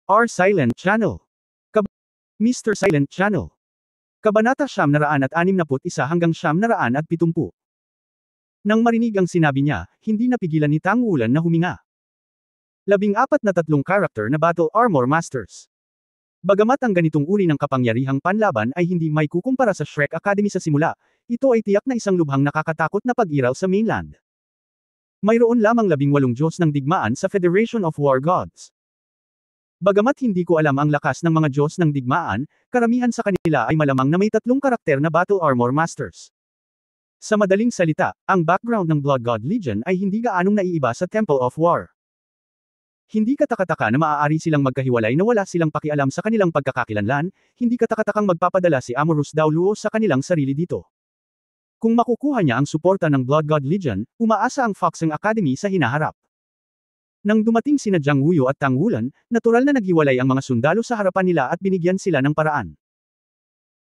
R. Silent Channel. Mr. Silent Channel. Kabanata 961 hanggang 970. Nang marinig ang sinabi niya, hindi napigilan ni Tang Wulan na huminga. 14 na tatlong karakter na Battle Armor Masters. Bagamat ang ganitong uri ng kapangyarihang panlaban ay hindi may kukumpara sa Shrek Academy sa simula, ito ay tiyak na isang lubhang nakakatakot na pag-iral sa mainland. Mayroon lamang 18 Diyos ng digmaan sa Federation of War Gods. Bagamat hindi ko alam ang lakas ng mga Diyos ng digmaan, karamihan sa kanila ay malamang na may tatlong karakter na Battle Armor Masters. Sa madaling salita, ang background ng Blood God Legion ay hindi gaanong naiiba sa Temple of War. Hindi katakataka na maaari silang magkahiwalay na wala silang pakialam sa kanilang pagkakakilanlan, hindi katakatakang magpapadala si Amorous Dauluo sa kanilang sarili dito. Kung makukuha niya ang suporta ng Blood God Legion, umaasa ang Foxing Academy sa hinaharap. Nang dumating sina Jiang Wuyo at Tang Wulan, natural na naghiwalay ang mga sundalo sa harapan nila at binigyan sila ng paraan.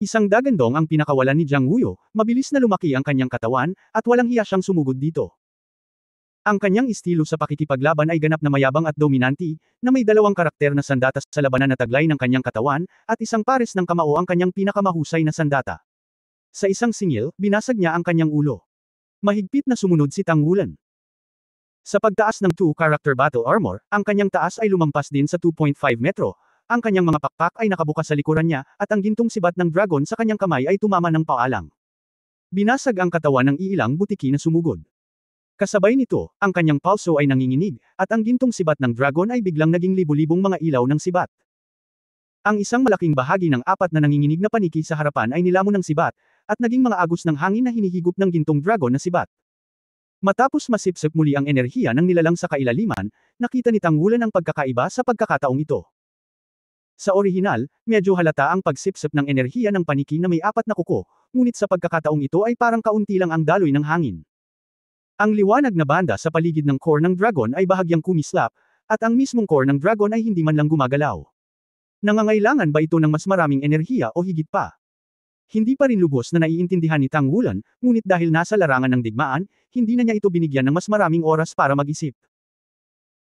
Isang dagandong ang pinakawalan ni Jiang Wuyo, mabilis na lumaki ang kanyang katawan, at walang hiya siyang sumugod dito. Ang kanyang estilo sa pakikipaglaban ay ganap na mayabang at dominanti, na may dalawang karakter na sandata sa labanan na taglay ng kanyang katawan, at isang pares ng kamao ang kanyang pinakamahusay na sandata. Sa isang singil, binasag niya ang kanyang ulo. Mahigpit na sumunod si Tang Wulan. Sa pagtaas ng 2-character battle armor, ang kanyang taas ay lumampas din sa 2.5 metro, ang kanyang mga pakpak ay nakabukas sa likuran niya, at ang gintong sibat ng dragon sa kanyang kamay ay tumama ng paalang. Binasag ang katawan ng iilang butiki na sumugod. Kasabay nito, ang kanyang pulso ay nanginginig, at ang gintong sibat ng dragon ay biglang naging libu-libong mga ilaw ng sibat. Ang isang malaking bahagi ng 4 na nanginginig na paniki sa harapan ay nilamon ng sibat, at naging mga agos ng hangin na hinihigop ng gintong dragon na sibat. Matapos masipsip muli ang enerhiya ng nilalang sa kailaliman, nakita ni Tang Wulan ang pagkakaiba sa pagkakataong ito. Sa orihinal, medyo halata ang pagsipsip ng enerhiya ng paniki na may 4 na kuko, ngunit sa pagkakataong ito ay parang kaunti lang ang daloy ng hangin. Ang liwanag na banda sa paligid ng core ng dragon ay bahagyang kumislap, at ang mismong core ng dragon ay hindi man lang gumagalaw. Nangangailangan ba ito ng mas maraming enerhiya o higit pa? Hindi pa rin lubos na naiintindihan ni Tang Wulan, ngunit dahil nasa larangan ng digmaan, hindi na niya ito binigyan ng mas maraming oras para mag-isip.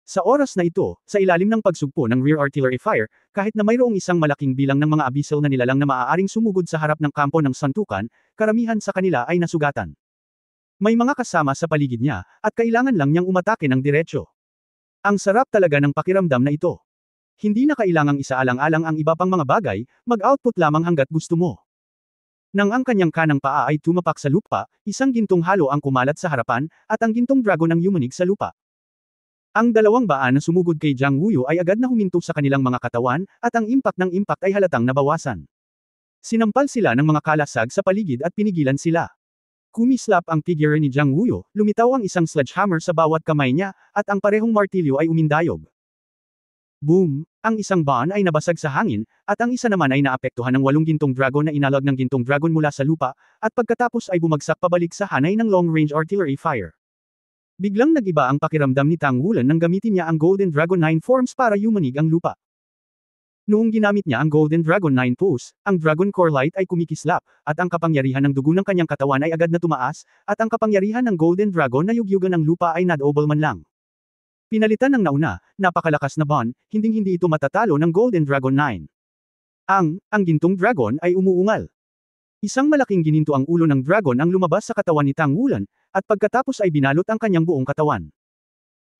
Sa oras na ito, sa ilalim ng pagsugpo ng rear artillery fire, kahit na mayroong isang malaking bilang ng mga abyssal na nilalang na maaaring sumugod sa harap ng kampo ng santukan, karamihan sa kanila ay nasugatan. May mga kasama sa paligid niya, at kailangan lang niyang umatake ng diretsyo. Ang sarap talaga ng pakiramdam na ito. Hindi na kailangang isaalang-alang ang iba pang mga bagay, mag-output lamang hanggat gusto mo. Nang ang kanyang kanang paa ay tumapak sa lupa, isang gintong halo ang kumalat sa harapan, at ang gintong dragon ang yumanig sa lupa. Ang dalawang baa na sumugod kay Jiang Wuyo ay agad na huminto sa kanilang mga katawan, at ang impact ng impact ay halatang nabawasan. Sinampal sila ng mga kalasag sa paligid at pinigilan sila. Kumislap ang figure ni Jiang Wuyo, lumitaw ang isang sledgehammer sa bawat kamay niya, at ang parehong martilyo ay umindayog. Boom! Ang isang baan ay nabasag sa hangin, at ang isa naman ay naapektuhan ng 8 gintong dragon na inalag ng gintong dragon mula sa lupa, at pagkatapos ay bumagsak pabalik sa hanay ng long-range artillery fire. Biglang nag-iba ang pakiramdam ni Tang Wulan nang gamitin niya ang Golden Dragon 9 forms para yumanig ang lupa. Noong ginamit niya ang Golden Dragon 9 pose, ang Dragon Core Light ay kumikislap, at ang kapangyarihan ng dugo ng kanyang katawan ay agad na tumaas, at ang kapangyarihan ng Golden Dragon na yugyugan ng lupa ay nadobal man lang. Pinalitan ng nauna, napakalakas na bond, hinding-hindi ito matatalo ng Golden Dragon 9. Ang gintong dragon ay umuungal. Isang malaking gininto ang ulo ng dragon ang lumabas sa katawan ni Tang Wulan, at pagkatapos ay binalot ang kanyang buong katawan.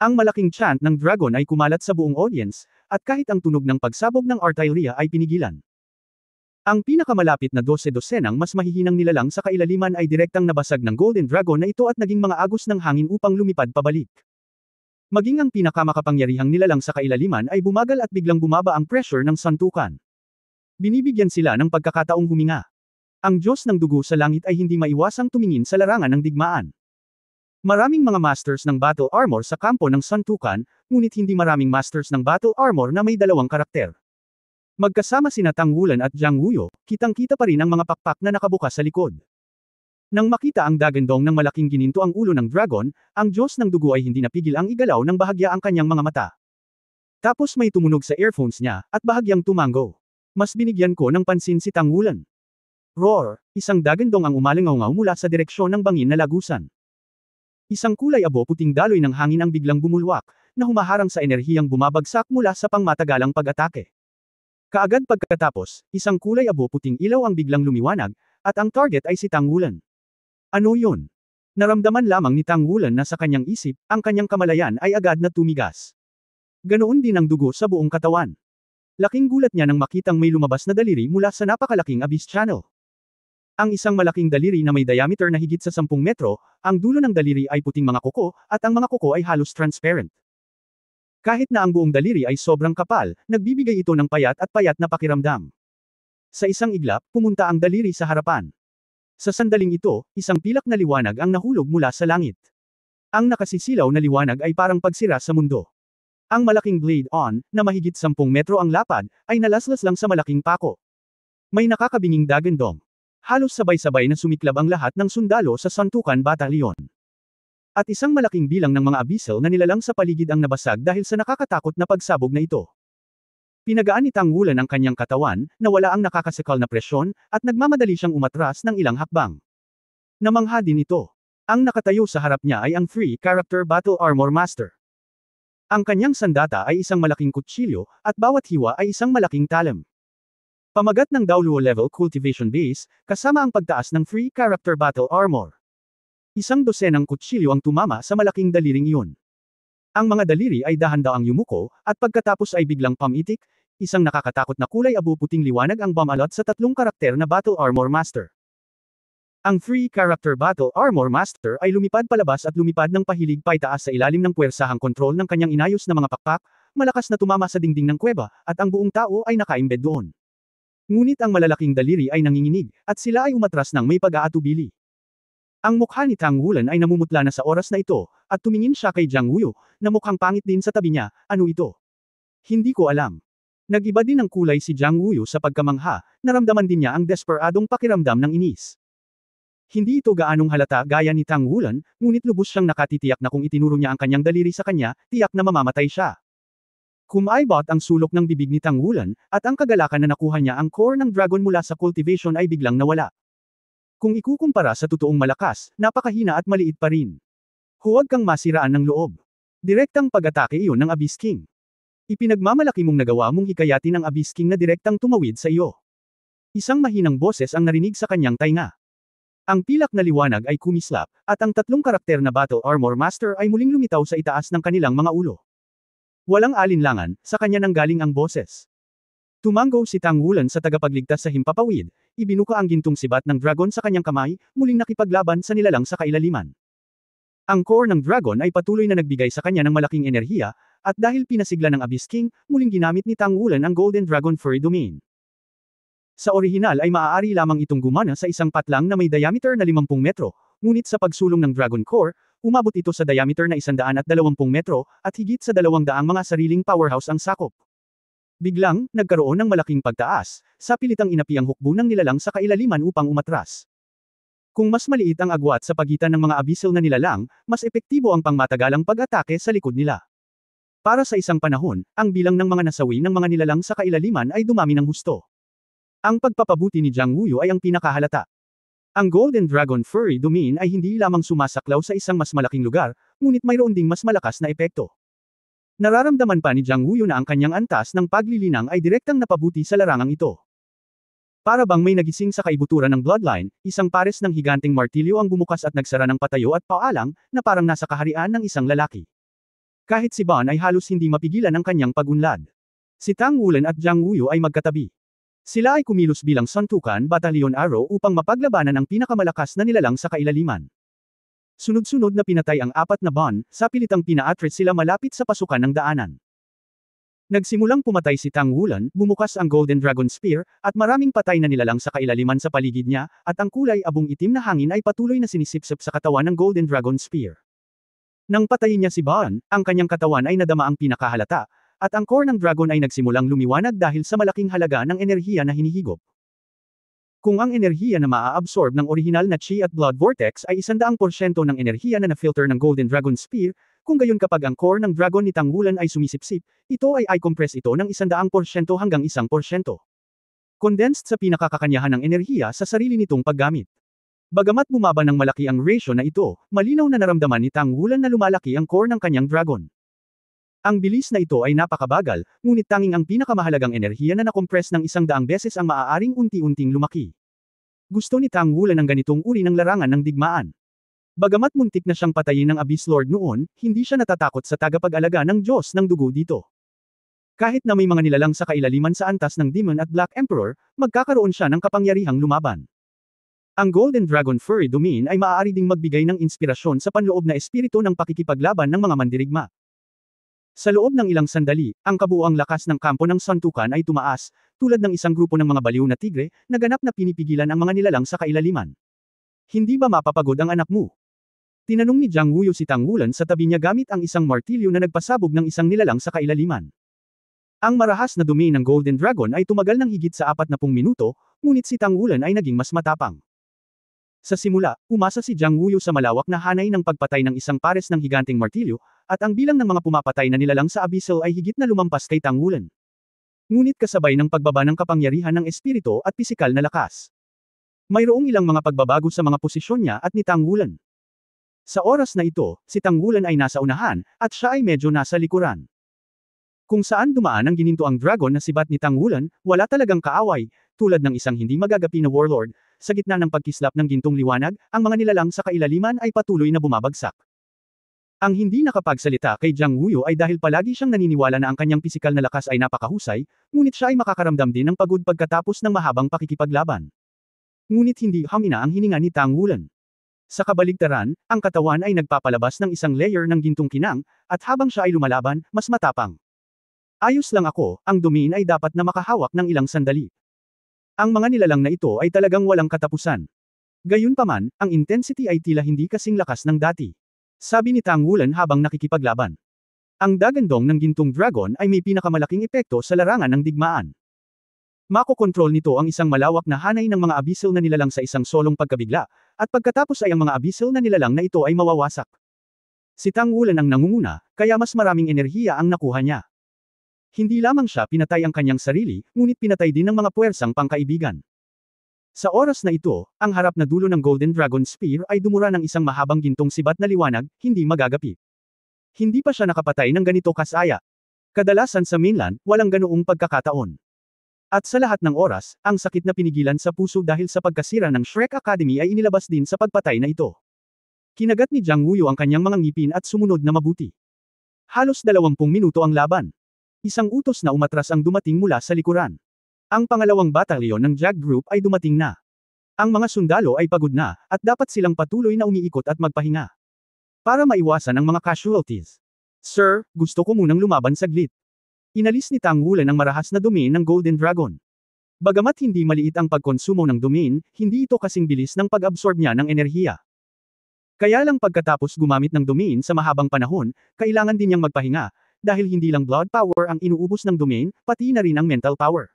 Ang malaking chant ng dragon ay kumalat sa buong audience, at kahit ang tunog ng pagsabog ng artillery ay pinigilan. Ang pinakamalapit na 12-dosenang mas mahihinang nilalang sa kailaliman ay direktang nabasag ng Golden Dragon na ito at naging mga agos ng hangin upang lumipad pabalik. Maging ang pinakamakapangyarihang nilalang sa kailaliman ay bumagal at biglang bumaba ang pressure ng santukan. Binibigyan sila ng pagkakataong huminga. Ang Diyos ng dugo sa langit ay hindi maiwasang tumingin sa larangan ng digmaan. Maraming mga masters ng battle armor sa kampo ng santukan, ngunit hindi maraming masters ng battle armor na may dalawang karakter. Magkasama sina Tang Wulan at Jiang Wuyo, kitang-kita pa rin ang mga pakpak na nakabukas sa likod. Nang makita ang dagandong ng malaking gininto ang ulo ng dragon, ang Diyos ng dugo ay hindi napigil ang igalaw ng bahagya ang kanyang mga mata. Tapos may tumunog sa earphones niya, at bahagyang tumango. Mas binigyan ko ng pansin si Tang Wulan. Roar! Isang dagandong ang umalingaw mula sa direksyon ng bangin na lagusan. Isang kulay abo puting daloy ng hangin ang biglang bumulwak, na humaharang sa enerhiyang bumabagsak mula sa pangmatagalang pag-atake. Kaagad pagkatapos, isang kulay abo-puting ilaw ang biglang lumiwanag, at ang target ay si Tang Wulan. Ano yun? Naramdaman lamang ni Tang Wulan na sa kanyang isip, ang kanyang kamalayan ay agad na tumigas. Ganoon din ang dugo sa buong katawan. Laking gulat niya nang makitang may lumabas na daliri mula sa napakalaking abyss channel. Ang isang malaking daliri na may diameter na higit sa 10 metro, ang dulo ng daliri ay puting mga kuko, at ang mga kuko ay halos transparent. Kahit na ang buong daliri ay sobrang kapal, nagbibigay ito ng payat at payat na pakiramdam. Sa isang iglap, pumunta ang daliri sa harapan. Sa sandaling ito, isang pilak na liwanag ang nahulog mula sa langit. Ang nakasisilaw na liwanag ay parang pagsira sa mundo. Ang malaking blade on, na mahigit 10 metro ang lapad, ay nalaslas lang sa malaking pako. May nakakabinging dagandong. Halos sabay-sabay na sumiklab ang lahat ng sundalo sa Suntukan Batalyon. At isang malaking bilang ng mga abyssal na nilalang sa paligid ang nabasag dahil sa nakakatakot na pagsabog na ito. Pinagaan ni Tang Wulan ang kanyang katawan, na wala ang nakakasikal na presyon, at nagmamadali siyang umatras ng ilang hakbang. Namangha din ito. Ang nakatayo sa harap niya ay ang Free Character Battle Armor Master. Ang kanyang sandata ay isang malaking kutsilyo, at bawat hiwa ay isang malaking talem. Pamagat ng Daoluo level cultivation base, kasama ang pagtaas ng Free Character Battle Armor. Isang dosenang kutsilyo ang tumama sa malaking daliring iyon. Ang mga daliri ay dahan-daang yumuko, at pagkatapos ay biglang pamitik, isang nakakatakot na kulay abo-puting liwanag ang bumalot sa 3 karakter na Battle Armor Master. Ang Free Character Battle Armor Master ay lumipad palabas at lumipad ng pahilig paitaas sa ilalim ng puwersahang kontrol ng kanyang inayos na mga pakpak, malakas na tumama sa dingding ng kuweba, at ang buong tao ay nakaimbed doon. Ngunit ang malalaking daliri ay nanginginig, at sila ay umatras ng may pag-aatubili. Ang mukha ni Tang Wulan ay namumutla na sa oras na ito, at tumingin siya kay Jiang Wuyo, na mukhang pangit din sa tabi niya. Ano ito? Hindi ko alam. Nag-iba din ng kulay si Jiang Wuyo sa pagkamangha, naramdaman din niya ang desperadong pakiramdam ng inis. Hindi ito gaanong halata gaya ni Tang Wulan, ngunit lubos siyang nakatitiyak na kung itinuro niya ang kanyang daliri sa kanya, tiyak na mamamatay siya. Kumaibot ang sulok ng bibig ni Tang Wulan, at ang kagalakan na nakuha niya ang core ng dragon mula sa cultivation ay biglang nawala. Kung ikukumpara sa totoong malakas, napakahina at maliit pa rin. Huwag kang masiraan ng loob. Direktang pag-atake iyon ng Abyss King. Ipinagmamalaki mong nagawa mong hikayatin ang Abyss King na direktang tumawid sa iyo. Isang mahinang boses ang narinig sa kanyang tainga. Ang pilak na liwanag ay kumislap, at ang 3 karakter na Battle Armor Master ay muling lumitaw sa itaas ng kanilang mga ulo. Walang alinlangan, sa kanya nang galing ang boses. Tumanggo si Tang Wulan sa tagapagligtas sa himpapawid, ibinuka ang gintong sibat ng dragon sa kanyang kamay, muling nakipaglaban sa nilalang sa kailaliman. Ang core ng dragon ay patuloy na nagbigay sa kanya ng malaking enerhiya, at dahil pinasigla ng Abyss King, muling ginamit ni Tang Wulan ang Golden Dragon Furry Domain. Sa orihinal ay maaari lamang itong gumana sa isang patlang na may diameter na 50 metro, ngunit sa pagsulong ng Dragon Core, umabot ito sa diameter na 120 metro, at higit sa 200 mga sariling powerhouse ang sakop. Biglang, nagkaroon ng malaking pagtaas, sa pilitang inapi ang hukbo ng nilalang sa kailaliman upang umatras. Kung mas maliit ang agwat sa pagitan ng mga abyssal na nilalang, mas epektibo ang pangmatagalang pag-atake sa likod nila. Para sa isang panahon, ang bilang ng mga nasawi ng mga nilalang sa kailaliman ay dumami ng husto. Ang pagpapabuti ni Jiang Wuyo ay ang pinakahalata. Ang Golden Dragon Furry Domain ay hindi lamang sumasaklaw sa isang mas malaking lugar, ngunit mayroon ding mas malakas na epekto. Nararamdaman pa ni Jiang Wuyo na ang kanyang antas ng paglilinang ay direktang napabuti sa larangang ito. Para bang may nagising sa kaibuturan ng bloodline, isang pares ng higanteng martilyo ang bumukas at nagsara ng patayo at paalang, na parang nasa kaharian ng isang lalaki. Kahit si Ban ay halos hindi mapigilan ang kanyang pagunlad. Si Tang Wulan at Jiang Wuyo ay magkatabi. Sila ay kumilos bilang Suntukan Batalyon Arrow upang mapaglabanan ang pinakamalakas na nilalang sa kailaliman. Sunod-sunod na pinatay ang 4 na Ban, sa pilitang pina-attract sila malapit sa pasukan ng daanan. Nagsimulang pumatay si Tang Wulan, bumukas ang Golden Dragon Spear, at maraming patay na nilalang sa kailaliman sa paligid niya, at ang kulay abong itim na hangin ay patuloy na sinisipsip sa katawan ng Golden Dragon Spear. Nang patayin niya si Ban, ang kanyang katawan ay nadama ang pinakahalata, at ang core ng dragon ay nagsimulang lumiwanag dahil sa malaking halaga ng enerhiya na hinihigop. Kung ang enerhiya na maa-absorb ng orihinal na Chi at Blood Vortex ay 100% ng enerhiya na na-filter ng Golden Dragon Spear, kung gayon kapag ang core ng dragon ni Tang Wulan ay sumisipsip, ito ay i-compress ito ng 100% hanggang 1%. Condensed sa pinakakakanyahan ng enerhiya sa sarili nitong paggamit. Bagamat bumaba ng malaki ang ratio na ito, malinaw na naramdaman ni Tang Wulan na lumalaki ang core ng kanyang dragon. Ang bilis na ito ay napakabagal, ngunit tanging ang pinakamahalagang enerhiya na nakompress ng 100 beses ang maaaring unti-unting lumaki. Gusto ni Tang Wulan ng ganitong uri ng larangan ng digmaan. Bagamat muntik na siyang patayin ng Abyss Lord noon, hindi siya natatakot sa tagapag-alaga ng Diyos ng dugo dito. Kahit na may mga nilalang sa kailaliman sa antas ng Demon at Black Emperor, magkakaroon siya ng kapangyarihang lumaban. Ang Golden Dragon Furry Domain ay maaari ding magbigay ng inspirasyon sa panloob na espiritu ng pakikipaglaban ng mga mandirigma. Sa loob ng ilang sandali, ang kabuuang lakas ng kampo ng santukan ay tumaas, tulad ng isang grupo ng mga baliw na tigre, na ganap na pinipigilan ang mga nilalang sa kailaliman. Hindi ba mapapagod ang anak mo? Tinanong ni Jiang Wuyo si Tang Wulan sa tabi niya gamit ang isang martilyo na nagpasabog ng isang nilalang sa kailaliman. Ang marahas na domain ng Golden Dragon ay tumagal ng higit sa 40 minuto, ngunit si Tang Wulan ay naging mas matapang. Sa simula, umasa si Jiang Wuyo sa malawak na hanay ng pagpatay ng isang pares ng higanteng martilyo, at ang bilang ng mga pumapatay na nilalang sa abyssal ay higit na lumampas kay Tang Wulan. Ngunit kasabay ng pagbaba ng kapangyarihan ng espiritu at pisikal na lakas. Mayroong ilang mga pagbabago sa mga posisyon niya at ni Tang Wulan. Sa oras na ito, si Tang Wulan ay nasa unahan, at siya ay medyo nasa likuran. Kung saan dumaan ang ginintoang dragon na sibat ni Tang Wulan, wala talagang kaaway, tulad ng isang hindi magagapi na warlord, sa gitna ng pagkislap ng gintong liwanag, ang mga nilalang sa kailaliman ay patuloy na bumabagsak. Ang hindi nakapagsalita kay Jiang Wuyo ay dahil palagi siyang naniniwala na ang kanyang pisikal na lakas ay napakahusay, ngunit siya ay makakaramdam din ng pagod pagkatapos ng mahabang pakikipaglaban. Ngunit hindi hamina ang hininga ni Tang Wulan. Sa kabaligtaran, ang katawan ay nagpapalabas ng isang layer ng gintong kinang, at habang siya ay lumalaban, mas matapang. Ayos lang ako, ang domain ay dapat na makahawak ng ilang sandali. Ang mga nilalang na ito ay talagang walang katapusan. Gayunpaman, ang intensity ay tila hindi kasing lakas ng dati. Sabi ni Tang Wulan habang nakikipaglaban. Ang dagandong ng gintong dragon ay may pinakamalaking epekto sa larangan ng digmaan. Makokontrol nito ang isang malawak na hanay ng mga abyssal na nilalang sa isang solong pagkabigla, at pagkatapos ay ang mga abyssal na nilalang na ito ay mawawasak. Si Tang Wulan ang nangunguna, kaya mas maraming enerhiya ang nakuha niya. Hindi lamang siya pinatay ang kanyang sarili, ngunit pinatay din ng mga puwersang pangkaibigan. Sa oras na ito, ang harap na dulo ng Golden Dragon Spear ay dumura ng isang mahabang gintong sibat na liwanag, hindi magagapi. Hindi pa siya nakapatay ng ganito kasaya. Kadalasan sa mainland, walang ganoong pagkakataon. At sa lahat ng oras, ang sakit na pinigilan sa puso dahil sa pagkasira ng Shrek Academy ay inilabas din sa pagpatay na ito. Kinagat ni Jiang Wuyo ang kanyang mga ngipin at sumunod na mabuti. Halos 20 minuto ang laban. Isang utos na umatras ang dumating mula sa likuran. Ang pangalawang batalyon ng Jag Group ay dumating na. Ang mga sundalo ay pagod na, at dapat silang patuloy na umiikot at magpahinga. Para maiwasan ang mga casualties. Sir, gusto ko munang lumaban saglit. Inalis ni Tang Wulan ang marahas na domain ng Golden Dragon. Bagamat hindi maliit ang pagkonsumo ng domain, hindi ito kasing bilis ng pag-absorb niya ng enerhiya. Kaya lang pagkatapos gumamit ng domain sa mahabang panahon, kailangan din niyang magpahinga, dahil hindi lang blood power ang inuubos ng domain, pati na rin ang mental power.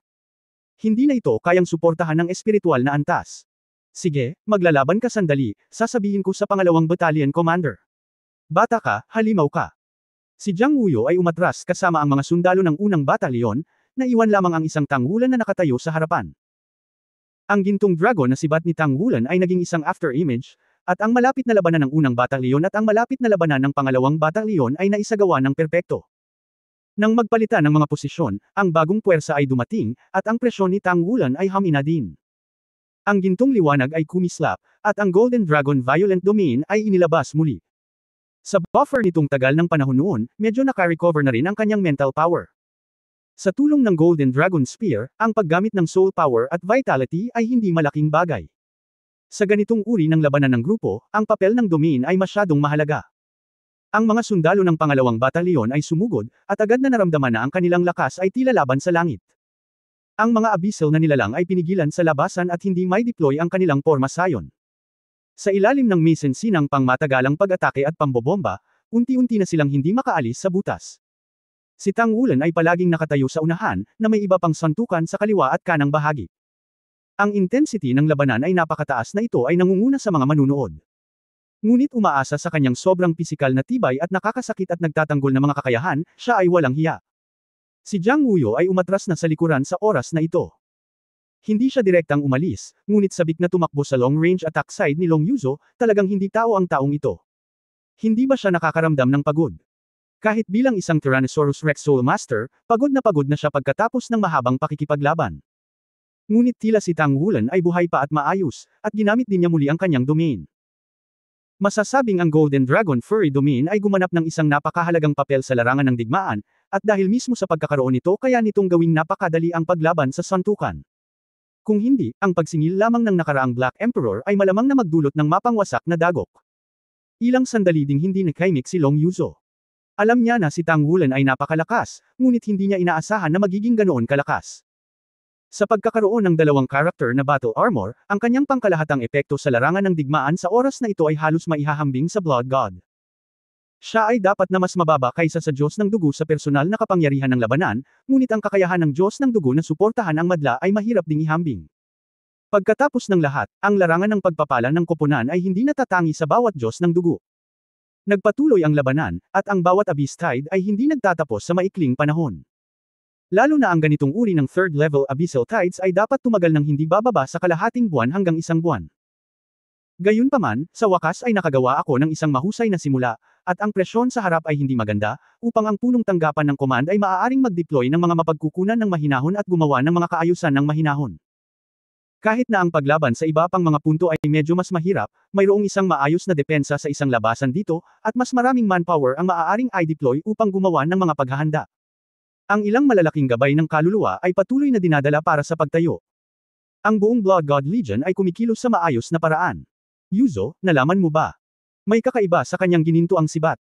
Hindi na ito kayang suportahan ng espiritual na antas. Sige, maglalaban ka sandali, sasabihin ko sa pangalawang battalion commander. Bata ka, halimaw ka. Si Jiang Wuyo ay umatras kasama ang mga sundalo ng unang batalyon, na iwan lamang ang isang Tang Wulan na nakatayo sa harapan. Ang gintong dragon na sibat ni Tang Wulan ay naging isang after-image, at ang malapit na labanan ng unang batalyon at ang malapit na labanan ng pangalawang batalyon ay naisagawa ng perpekto. Nang magpalitan ng mga posisyon, ang bagong puwersa ay dumating, at ang presyon ni Tang Wulan ay hamina din. Ang gintong liwanag ay kumislap, at ang Golden Dragon Violent Domain ay inilabas muli. Sa buffer nitong tagal ng panahon noon, medyo naka-recover na rin ang kanyang mental power. Sa tulong ng Golden Dragon Spear, ang paggamit ng soul power at vitality ay hindi malaking bagay. Sa ganitong uri ng labanan ng grupo, ang papel ng domain ay masyadong mahalaga. Ang mga sundalo ng pangalawang batalyon ay sumugod, at agad na naramdaman na ang kanilang lakas ay tila laban sa langit. Ang mga abyssal na nilalang ay pinigilan sa labasan at hindi may deploy ang kanilang pormasayon. Sa ilalim ng mesensinang pangmatagalang pag-atake at pambobomba, unti-unti na silang hindi makaalis sa butas. Si Tang Wulan ay palaging nakatayo sa unahan, na may iba pang santukan sa kaliwa at kanang bahagi. Ang intensity ng labanan ay napakataas na ito ay nangunguna sa mga manunood. Ngunit umaasa sa kanyang sobrang pisikal na tibay at nakakasakit at nagtatanggol na mga kakayahan, siya ay walang hiya. Si Jiang Wuyo ay umatras na sa likuran sa oras na ito. Hindi siya direktang umalis, ngunit sabik na tumakbo sa long-range attack side ni Long Yuzo, talagang hindi tao ang taong ito. Hindi ba siya nakakaramdam ng pagod? Kahit bilang isang Tyrannosaurus Rex Soul Master, pagod na siya pagkatapos ng mahabang pakikipaglaban. Ngunit tila si Tang Wulan ay buhay pa at maayos, at ginamit din niya muli ang kanyang domain. Masasabing ang Golden Dragon Furry Domain ay gumanap ng isang napakahalagang papel sa larangan ng digmaan, at dahil mismo sa pagkakaroon nito kaya nitong gawing napakadali ang paglaban sa santukan. Kung hindi, ang pagsingil lamang ng nakaraang Black Emperor ay malamang na magdulot ng mapangwasak na dagok. Ilang sandali ding hindi nakaimik si Long Yuzo. Alam niya na si Tang Wulan ay napakalakas, ngunit hindi niya inaasahan na magiging ganoon kalakas. Sa pagkakaroon ng dalawang karakter na battle armor, ang kanyang pangkalahatang epekto sa larangan ng digmaan sa oras na ito ay halos maihahambing sa Blood God. Siya ay dapat na mas mababa kaysa sa Diyos ng Dugo sa personal na kapangyarihan ng labanan, ngunit ang kakayahan ng Diyos ng Dugo na suportahan ang madla ay mahirap ding ihambing. Pagkatapos ng lahat, ang larangan ng pagpapala ng koponan ay hindi natatangi sa bawat Diyos ng Dugo. Nagpatuloy ang labanan, at ang bawat Abyss Tide ay hindi nagtatapos sa maikling panahon. Lalo na ang ganitong uri ng third-level Abyssal Tides ay dapat tumagal ng hindi bababa sa kalahating buwan hanggang isang buwan. Gayunpaman, sa wakas ay nakagawa ako ng isang mahusay na simula, at ang presyon sa harap ay hindi maganda, upang ang punong tanggapan ng command ay maaaring mag-deploy ng mga mapagkukunan ng mahinahon at gumawa ng mga kaayusan ng mahinahon. Kahit na ang paglaban sa iba pang mga punto ay medyo mas mahirap, mayroong isang maayos na depensa sa isang labasan dito, at mas maraming manpower ang maaaring i-deploy upang gumawa ng mga paghahanda. Ang ilang malalaking gabay ng kaluluwa ay patuloy na dinadala para sa pagtayo. Ang buong Blood God Legion ay kumikilos sa maayos na paraan. Yuzo, nalaman mo ba? May kakaiba sa kanyang gininto ang sibat.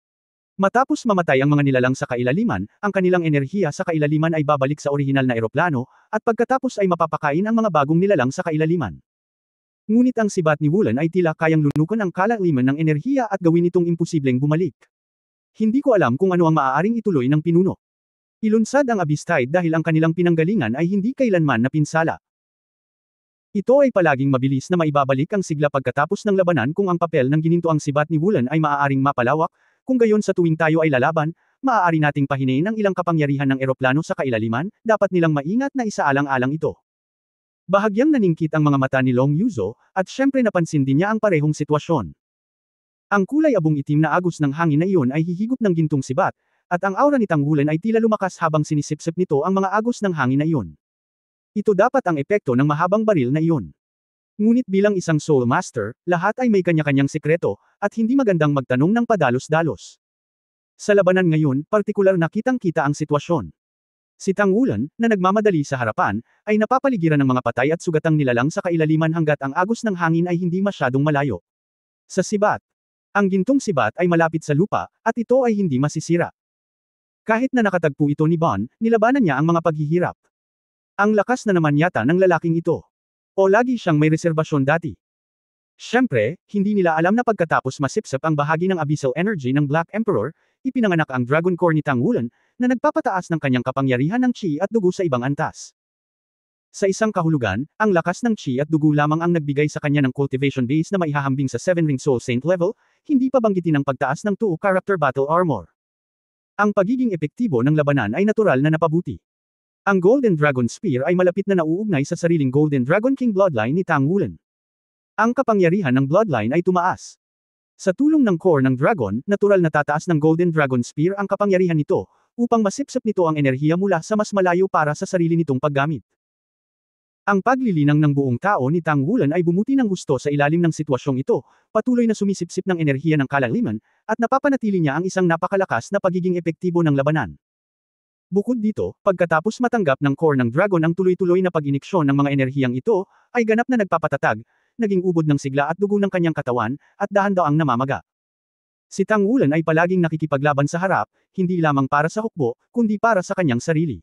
Matapos mamatay ang mga nilalang sa kailaliman, ang kanilang enerhiya sa kailaliman ay babalik sa orihinal na eroplano, at pagkatapos ay mapapakain ang mga bagong nilalang sa kailaliman. Ngunit ang sibat ni Wulan ay tila kayang lunukan ang kailaliman ng enerhiya at gawin itong imposibleng bumalik. Hindi ko alam kung ano ang maaaring ituloy ng pinuno. Ilunsad ang Abyss Tide dahil ang kanilang pinanggalingan ay hindi kailanman napinsala. Ito ay palaging mabilis na maibabalik ang sigla pagkatapos ng labanan kung ang papel ng ginintoang sibat ni Wulan ay maaaring mapalawak, kung gayon sa tuwing tayo ay lalaban, maaari nating pahinain ang ilang kapangyarihan ng eroplano sa kailaliman, dapat nilang maingat na isaalang-alang ito. Bahagyang naningkit ang mga mata ni Long Yuzo, at syempre napansin din niya ang parehong sitwasyon. Ang kulay abong itim na agos ng hangin na iyon ay hihigop ng gintong sibat, at ang aura ni Tang Wulan ay tila lumakas habang sinisipsip nito ang mga agos ng hangin na iyon. Ito dapat ang epekto ng mahabang baril na iyon. Ngunit bilang isang Soul Master, lahat ay may kanya-kanyang sikreto, at hindi magandang magtanong ng padalos-dalos. Sa labanan ngayon, partikular na kitang-kita ang sitwasyon. Si Tang Wulan, na nagmamadali sa harapan, ay napapaligiran ng mga patay at sugatang nilalang sa kailaliman hanggat ang agos ng hangin ay hindi masyadong malayo. Sa sibat, ang gintong sibat ay malapit sa lupa, at ito ay hindi masisira. Kahit na nakatagpo ito ni Bon, nilabanan niya ang mga paghihirap. Ang lakas na naman yata ng lalaking ito. O lagi siyang may reserbasyon dati. Siyempre, hindi nila alam na pagkatapos masipsip ang bahagi ng abyssal energy ng Black Emperor, ipinanganak ang Dragon Core ni Tang Wulan, na nagpapataas ng kanyang kapangyarihan ng chi at dugo sa ibang antas. Sa isang kahulugan, ang lakas ng chi at dugo lamang ang nagbigay sa kanya ng cultivation base na maihahambing sa 7-ring Soul Saint level, hindi pa banggitin ang pagtaas ng 2 character battle armor. Ang pagiging epektibo ng labanan ay natural na napabuti. Ang Golden Dragon Spear ay malapit na nauugnay sa sariling Golden Dragon King bloodline ni Tang Wulan. Ang kapangyarihan ng bloodline ay tumaas. Sa tulong ng core ng dragon, natural na tataas ng Golden Dragon Spear ang kapangyarihan nito, upang masipsip nito ang enerhiya mula sa mas malayo para sa sarili nitong paggamit. Ang paglilinang ng buong tao ni Tang Wulan ay bumuti ng husto sa ilalim ng sitwasyong ito, patuloy na sumisipsip ng enerhiya ng kalaliman, at napapanatili niya ang isang napakalakas na pagiging epektibo ng labanan. Bukod dito, pagkatapos matanggap ng core ng dragon ang tuloy-tuloy na pag-iniksyon ng mga enerhiyang ito, ay ganap na nagpapatatag, naging ubod ng sigla at dugo ng kanyang katawan, at dahan-daang namamaga. Si Tang Wulan ay palaging nakikipaglaban sa harap, hindi lamang para sa hukbo, kundi para sa kanyang sarili.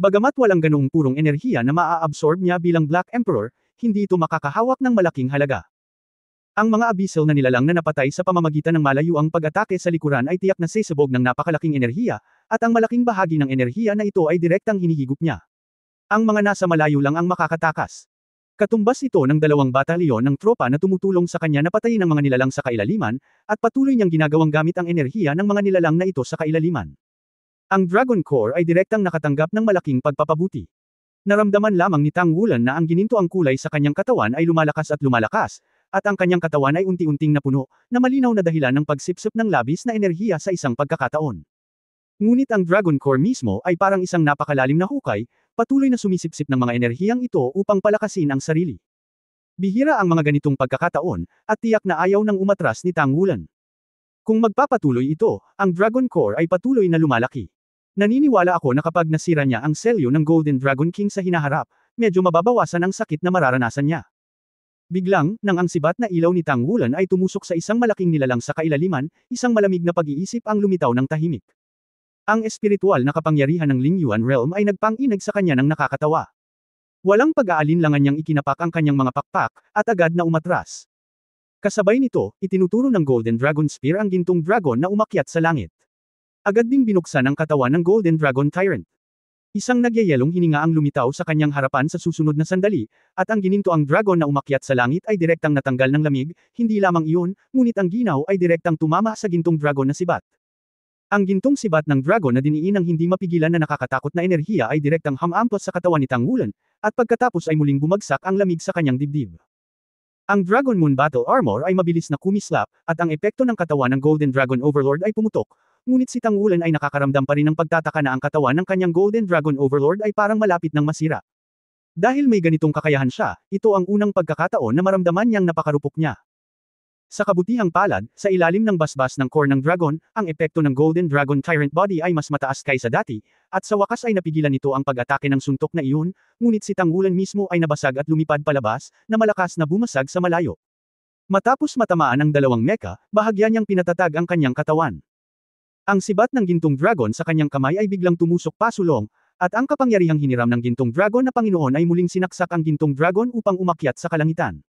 Bagamat walang ganoong purong enerhiya na maa-absorb niya bilang Black Emperor, hindi ito makakahawak ng malaking halaga. Ang mga abyssal na nilalang na napatay sa pamamagitan ng malayuang pag-atake sa likuran ay tiyak na sesabog ng napakalaking enerhiya, at ang malaking bahagi ng enerhiya na ito ay direktang hinihigop niya. Ang mga nasa malayo lang ang makakatakas. Katumbas ito ng 2 batalyon ng tropa na tumutulong sa kanya na patayin ang mga nilalang sa kailaliman, at patuloy niyang ginagawang gamit ang enerhiya ng mga nilalang na ito sa kailaliman. Ang Dragon Core ay direktang nakatanggap ng malaking pagpapabuti. Naramdaman lamang ni Tang Wulan na ang gininto ang kulay sa kanyang katawan ay lumalakas, at ang kanyang katawan ay unti-unting napuno, na malinaw na dahilan ng pagsipsip ng labis na enerhiya sa isang pagkakataon. Ngunit ang Dragon Core mismo ay parang isang napakalalim na hukay, patuloy na sumisipsip ng mga enerhiyang ito upang palakasin ang sarili. Bihira ang mga ganitong pagkakataon, at tiyak na ayaw nang umatras ni Tang Wulan. Kung magpapatuloy ito, ang Dragon Core ay patuloy na lumalaki. Naniniwala ako na kapag nasira niya ang selyo ng Golden Dragon King sa hinaharap, medyo mababawasan ang sakit na mararanasan niya. Biglang, nang ang sibat na ilaw ni Tang Wulan ay tumusok sa isang malaking nilalang sa kailaliman, isang malamig na pag-iisip ang lumitaw ng tahimik. Ang espiritual na kapangyarihan ng Lingyuan Realm ay nagpang-inag sa kanya ng nakakatawa. Walang pag-aalinlangan niyang ikinapak ang kanyang mga pakpak, at agad na umatras. Kasabay nito, itinuturo ng Golden Dragon Spear ang gintong dragon na umakyat sa langit. Agad ding binuksan ang katawan ng Golden Dragon Tyrant. Isang nagyayelong hininga ang lumitaw sa kanyang harapan sa susunod na sandali, at ang ginintoang dragon na umakyat sa langit ay direktang natanggal ng lamig, hindi lamang iyon, ngunit ang ginaw ay direktang tumama sa gintong dragon na sibat. Ang gintong sibat ng dragon na diniin ng hindi mapigilan na nakakatakot na enerhiya ay direktang hamampos sa katawan ni Tang Wulan, at pagkatapos ay muling bumagsak ang lamig sa kanyang dibdib. Ang Dragon Moon Battle Armor ay mabilis na kumislap, at ang epekto ng katawan ng Golden Dragon Overlord ay pumutok, ngunit si Tang Wulan ay nakakaramdam pa rin ng pagtataka na ang katawan ng kanyang Golden Dragon Overlord ay parang malapit ng masira. Dahil may ganitong kakayahan siya, ito ang unang pagkakataon na maramdaman niyang napakarupok niya. Sa kabutihang palad, sa ilalim ng basbas ng core ng dragon, ang epekto ng Golden Dragon Tyrant Body ay mas mataas kaysa dati, at sa wakas ay napigilan nito ang pag-atake ng suntok na iyon, ngunit si Tang Wulan mismo ay nabasag at lumipad palabas, na malakas na bumasag sa malayo. Matapos matamaan ang dalawang mecha, bahagya niyang pinatatag ang kanyang katawan. Ang sibat ng gintong dragon sa kanyang kamay ay biglang tumusok pasulong, at ang kapangyarihang hiniram ng gintong dragon na Panginoon ay muling sinaksak ang gintong dragon upang umakyat sa kalangitan.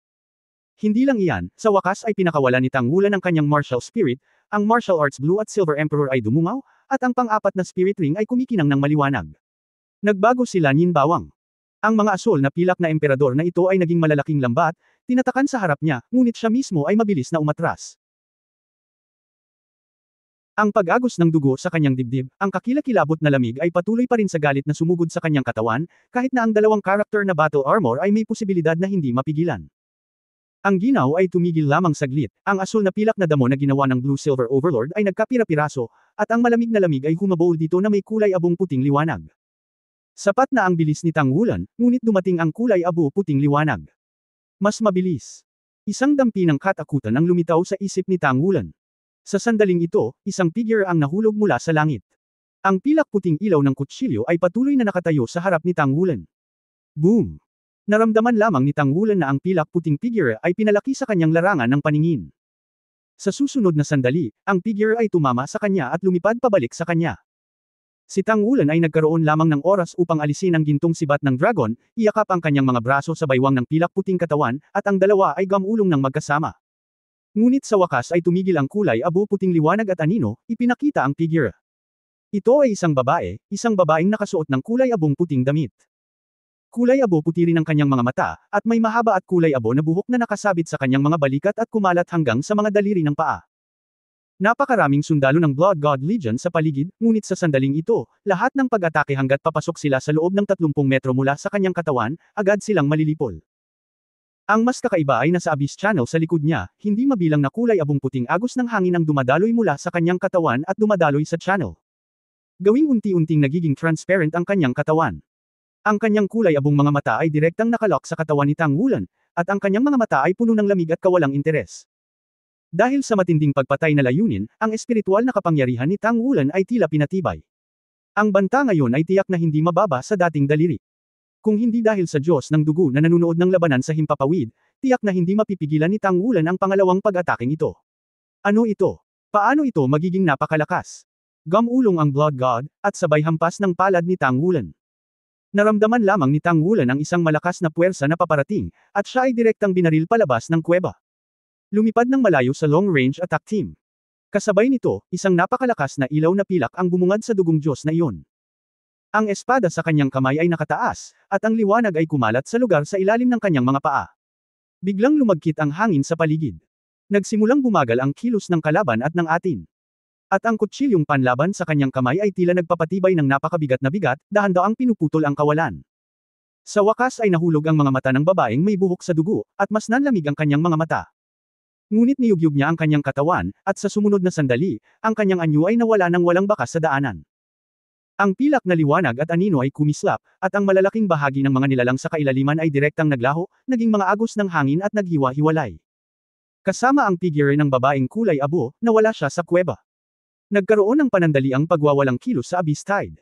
Hindi lang iyan, sa wakas ay pinakawala ni Tang Wulan ang kanyang martial spirit, ang martial arts blue at silver emperor ay dumungaw, at ang pang-apat na spirit ring ay kumikinang ng maliwanag. Nagbago sila Nin Bawang. Ang mga asol na pilak na emperador na ito ay naging malalaking lambat, tinatakan sa harap niya, ngunit siya mismo ay mabilis na umatras. Ang pag-agos ng dugo sa kanyang dibdib, ang kakilakilabot na lamig ay patuloy pa rin sa galit na sumugod sa kanyang katawan, kahit na ang dalawang karakter na battle armor ay may posibilidad na hindi mapigilan. Ang ginaw ay tumigil lamang saglit, ang asul na pilak na damo na ginawa ng Blue Silver Overlord ay nagkapira-piraso, at ang malamig na lamig ay humabol dito na may kulay abong puting liwanag. Sapat na ang bilis ni Tang Wulan, ngunit dumating ang kulay abo puting liwanag. Mas mabilis. Isang dampi ng katakutan ang lumitaw sa isip ni Tang Wulan. Sa sandaling ito, isang figure ang nahulog mula sa langit. Ang pilak puting ilaw ng kutsilyo ay patuloy na nakatayo sa harap ni Tang Wulan. Boom! Naramdaman lamang ni Tang Wulan na ang pilak puting figure ay pinalaki sa kanyang larangan ng paningin. Sa susunod na sandali, ang figure ay tumama sa kanya at lumipad pabalik sa kanya. Si Tang Wulan ay nagkaroon lamang ng oras upang alisin ang gintong sibat ng dragon, iyakap ang kanyang mga braso sa baywang ng pilak puting katawan, at ang dalawa ay gamulong ng magkasama. Ngunit sa wakas ay tumigil ang kulay abo puting liwanag at anino, ipinakita ang figure. Ito ay isang babaeng nakasuot ng kulay abong puting damit. Kulay abo puti rin ang kanyang mga mata, at may mahaba at kulay abo na buhok na nakasabit sa kanyang mga balikat at kumalat hanggang sa mga daliri ng paa. Napakaraming sundalo ng Blood God Legion sa paligid, ngunit sa sandaling ito, lahat ng pag-atake hanggat papasok sila sa loob ng 30 metro mula sa kanyang katawan, agad silang malilipol. Ang mas kakaiba ay nasa Abyss Channel sa likod niya, hindi mabilang na kulay abong puting agos ng hangin ang dumadaloy mula sa kanyang katawan at dumadaloy sa channel. Gawing unti-unting nagiging transparent ang kanyang katawan. Ang kanyang kulay abong mga mata ay direktang nakalock sa katawan ni Tang Wulan, at ang kanyang mga mata ay puno ng lamig at kawalang interes. Dahil sa matinding pagpatay na layunin, ang espiritual na kapangyarihan ni Tang Wulan ay tila pinatibay. Ang banta ngayon ay tiyak na hindi mababa sa dating daliri. Kung hindi dahil sa Diyos ng dugo na nanunood ng labanan sa himpapawid, tiyak na hindi mapipigilan ni Tang Wulan ang pangalawang pag-ataking ito. Ano ito? Paano ito magiging napakalakas? Gamulong ang Blood God, at sabay hampas ng palad ni Tang Wulan. Naramdaman lamang ni Tang Wulan ang isang malakas na puwersa na paparating, at siya ay direktang binaril palabas ng kuweba. Lumipad ng malayo sa long-range attack team. Kasabay nito, isang napakalakas na ilaw na pilak ang bumungad sa dugong Diyos na iyon. Ang espada sa kanyang kamay ay nakataas, at ang liwanag ay kumalat sa lugar sa ilalim ng kanyang mga paa. Biglang lumagkit ang hangin sa paligid. Nagsimulang bumagal ang kilos ng kalaban at ng atin. At ang kutsilyong panlaban sa kanyang kamay ay tila nagpapatibay ng napakabigat na bigat, dahan-daang pinuputol ang kawalan. Sa wakas ay nahulog ang mga mata ng babaeng may buhok sa dugo, at mas nanlamig ang kanyang mga mata. Ngunit niyugyug niya ang kanyang katawan, at sa sumunod na sandali, ang kanyang anyo ay nawala nang walang bakas sa daanan. Ang pilak na liwanag at anino ay kumislap, at ang malalaking bahagi ng mga nilalang sa kailaliman ay direktang naglaho, naging mga agos ng hangin at naghiwa-hiwalay. Kasama ang figure ng babaeng kulay abo, nawala siya sa kuweba. Nagkaroon ng panandaliang pagwawalang kilos sa Abyss Tide.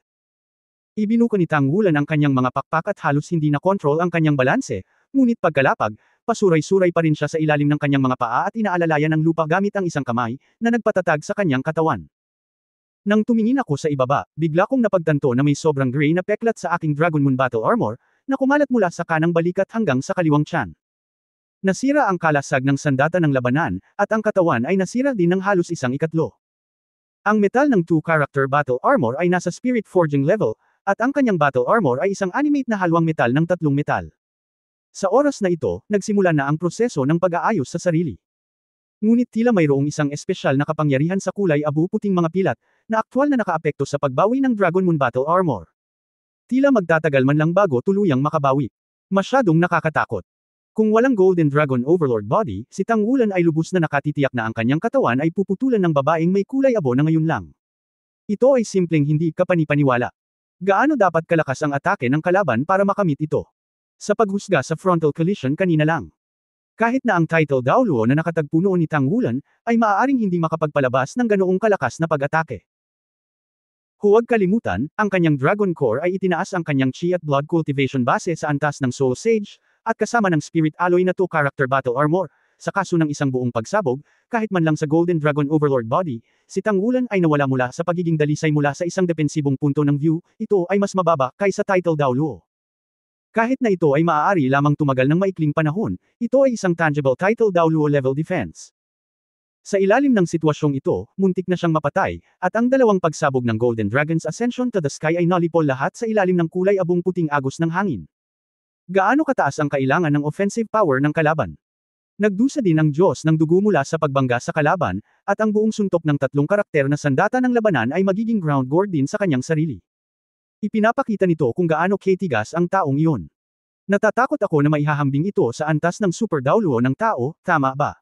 Ibinuko ni Tang Wulan ang kanyang mga pakpak at halos hindi na kontrol ang kanyang balanse, ngunit pagkalapag, pasuray-suray pa rin siya sa ilalim ng kanyang mga paa at inaalalayan ng lupa gamit ang isang kamay, na nagpatatag sa kanyang katawan. Nang tumingin ako sa ibaba, bigla kong napagtanto na may sobrang gray na peklat sa aking Dragon Moon Battle Armor, na kumalat mula sa kanang balikat hanggang sa kaliwang tiyan. Nasira ang kalasag ng sandata ng labanan, at ang katawan ay nasira din ng halos 1/4. Ang metal ng 2-character Battle Armor ay nasa Spirit Forging level, at ang kanyang Battle Armor ay isang animate na halwang metal ng 3 metal. Sa oras na ito, nagsimula na ang proseso ng pag-aayos sa sarili. Ngunit tila mayroong isang espesyal na kapangyarihan sa kulay abo-puting mga pilat, na aktwal na nakaapekto sa pagbawi ng Dragon Moon Battle Armor. Tila magtatagal man lang bago tuluyang makabawi. Masyadong nakakatakot. Kung walang Golden Dragon Overlord body, si Tang Wulan ay lubos na nakatitiyak na ang kanyang katawan ay puputulan ng babaeng may kulay abo na ngayon lang. Ito ay simpleng hindi kapanipaniwala. Gaano dapat kalakas ang atake ng kalaban para makamit ito? Sa paghusga sa frontal collision kanina lang. Kahit na ang title Daoluo na nakatagpo noon ni Tang Wulan, ay maaaring hindi makapagpalabas ng ganoong kalakas na pag-atake. Huwag kalimutan, ang kanyang Dragon Core ay itinaas ang kanyang Chi at Blood Cultivation base sa antas ng Soul Sage, at kasama ng Spirit Alloy na 2-character Battle Armor, sa kaso ng isang buong pagsabog, kahit man lang sa Golden Dragon Overlord body, si Tang Wulan ay nawala mula sa pagiging dalisay mula sa isang depensibong punto ng view, ito ay mas mababa kaysa title Daoluo. Kahit na ito ay maaari lamang tumagal ng maikling panahon, ito ay isang tangible title Daoluo level defense. Sa ilalim ng sitwasyong ito, muntik na siyang mapatay, at ang dalawang pagsabog ng Golden Dragon's Ascension to the Sky ay nalipol lahat sa ilalim ng kulay abong puting agos ng hangin. Gaano kataas ang kailangan ng offensive power ng kalaban? Nagdusa din ang Diyos ng dugo mula sa pagbangga sa kalaban, at ang buong suntok ng 3 karakter na sandata ng labanan ay magiging ground gore din sa kanyang sarili. Ipinapakita nito kung gaano katigas ang taong iyon. Natatakot ako na maihahambing ito sa antas ng Super Daoluo ng tao, tama ba?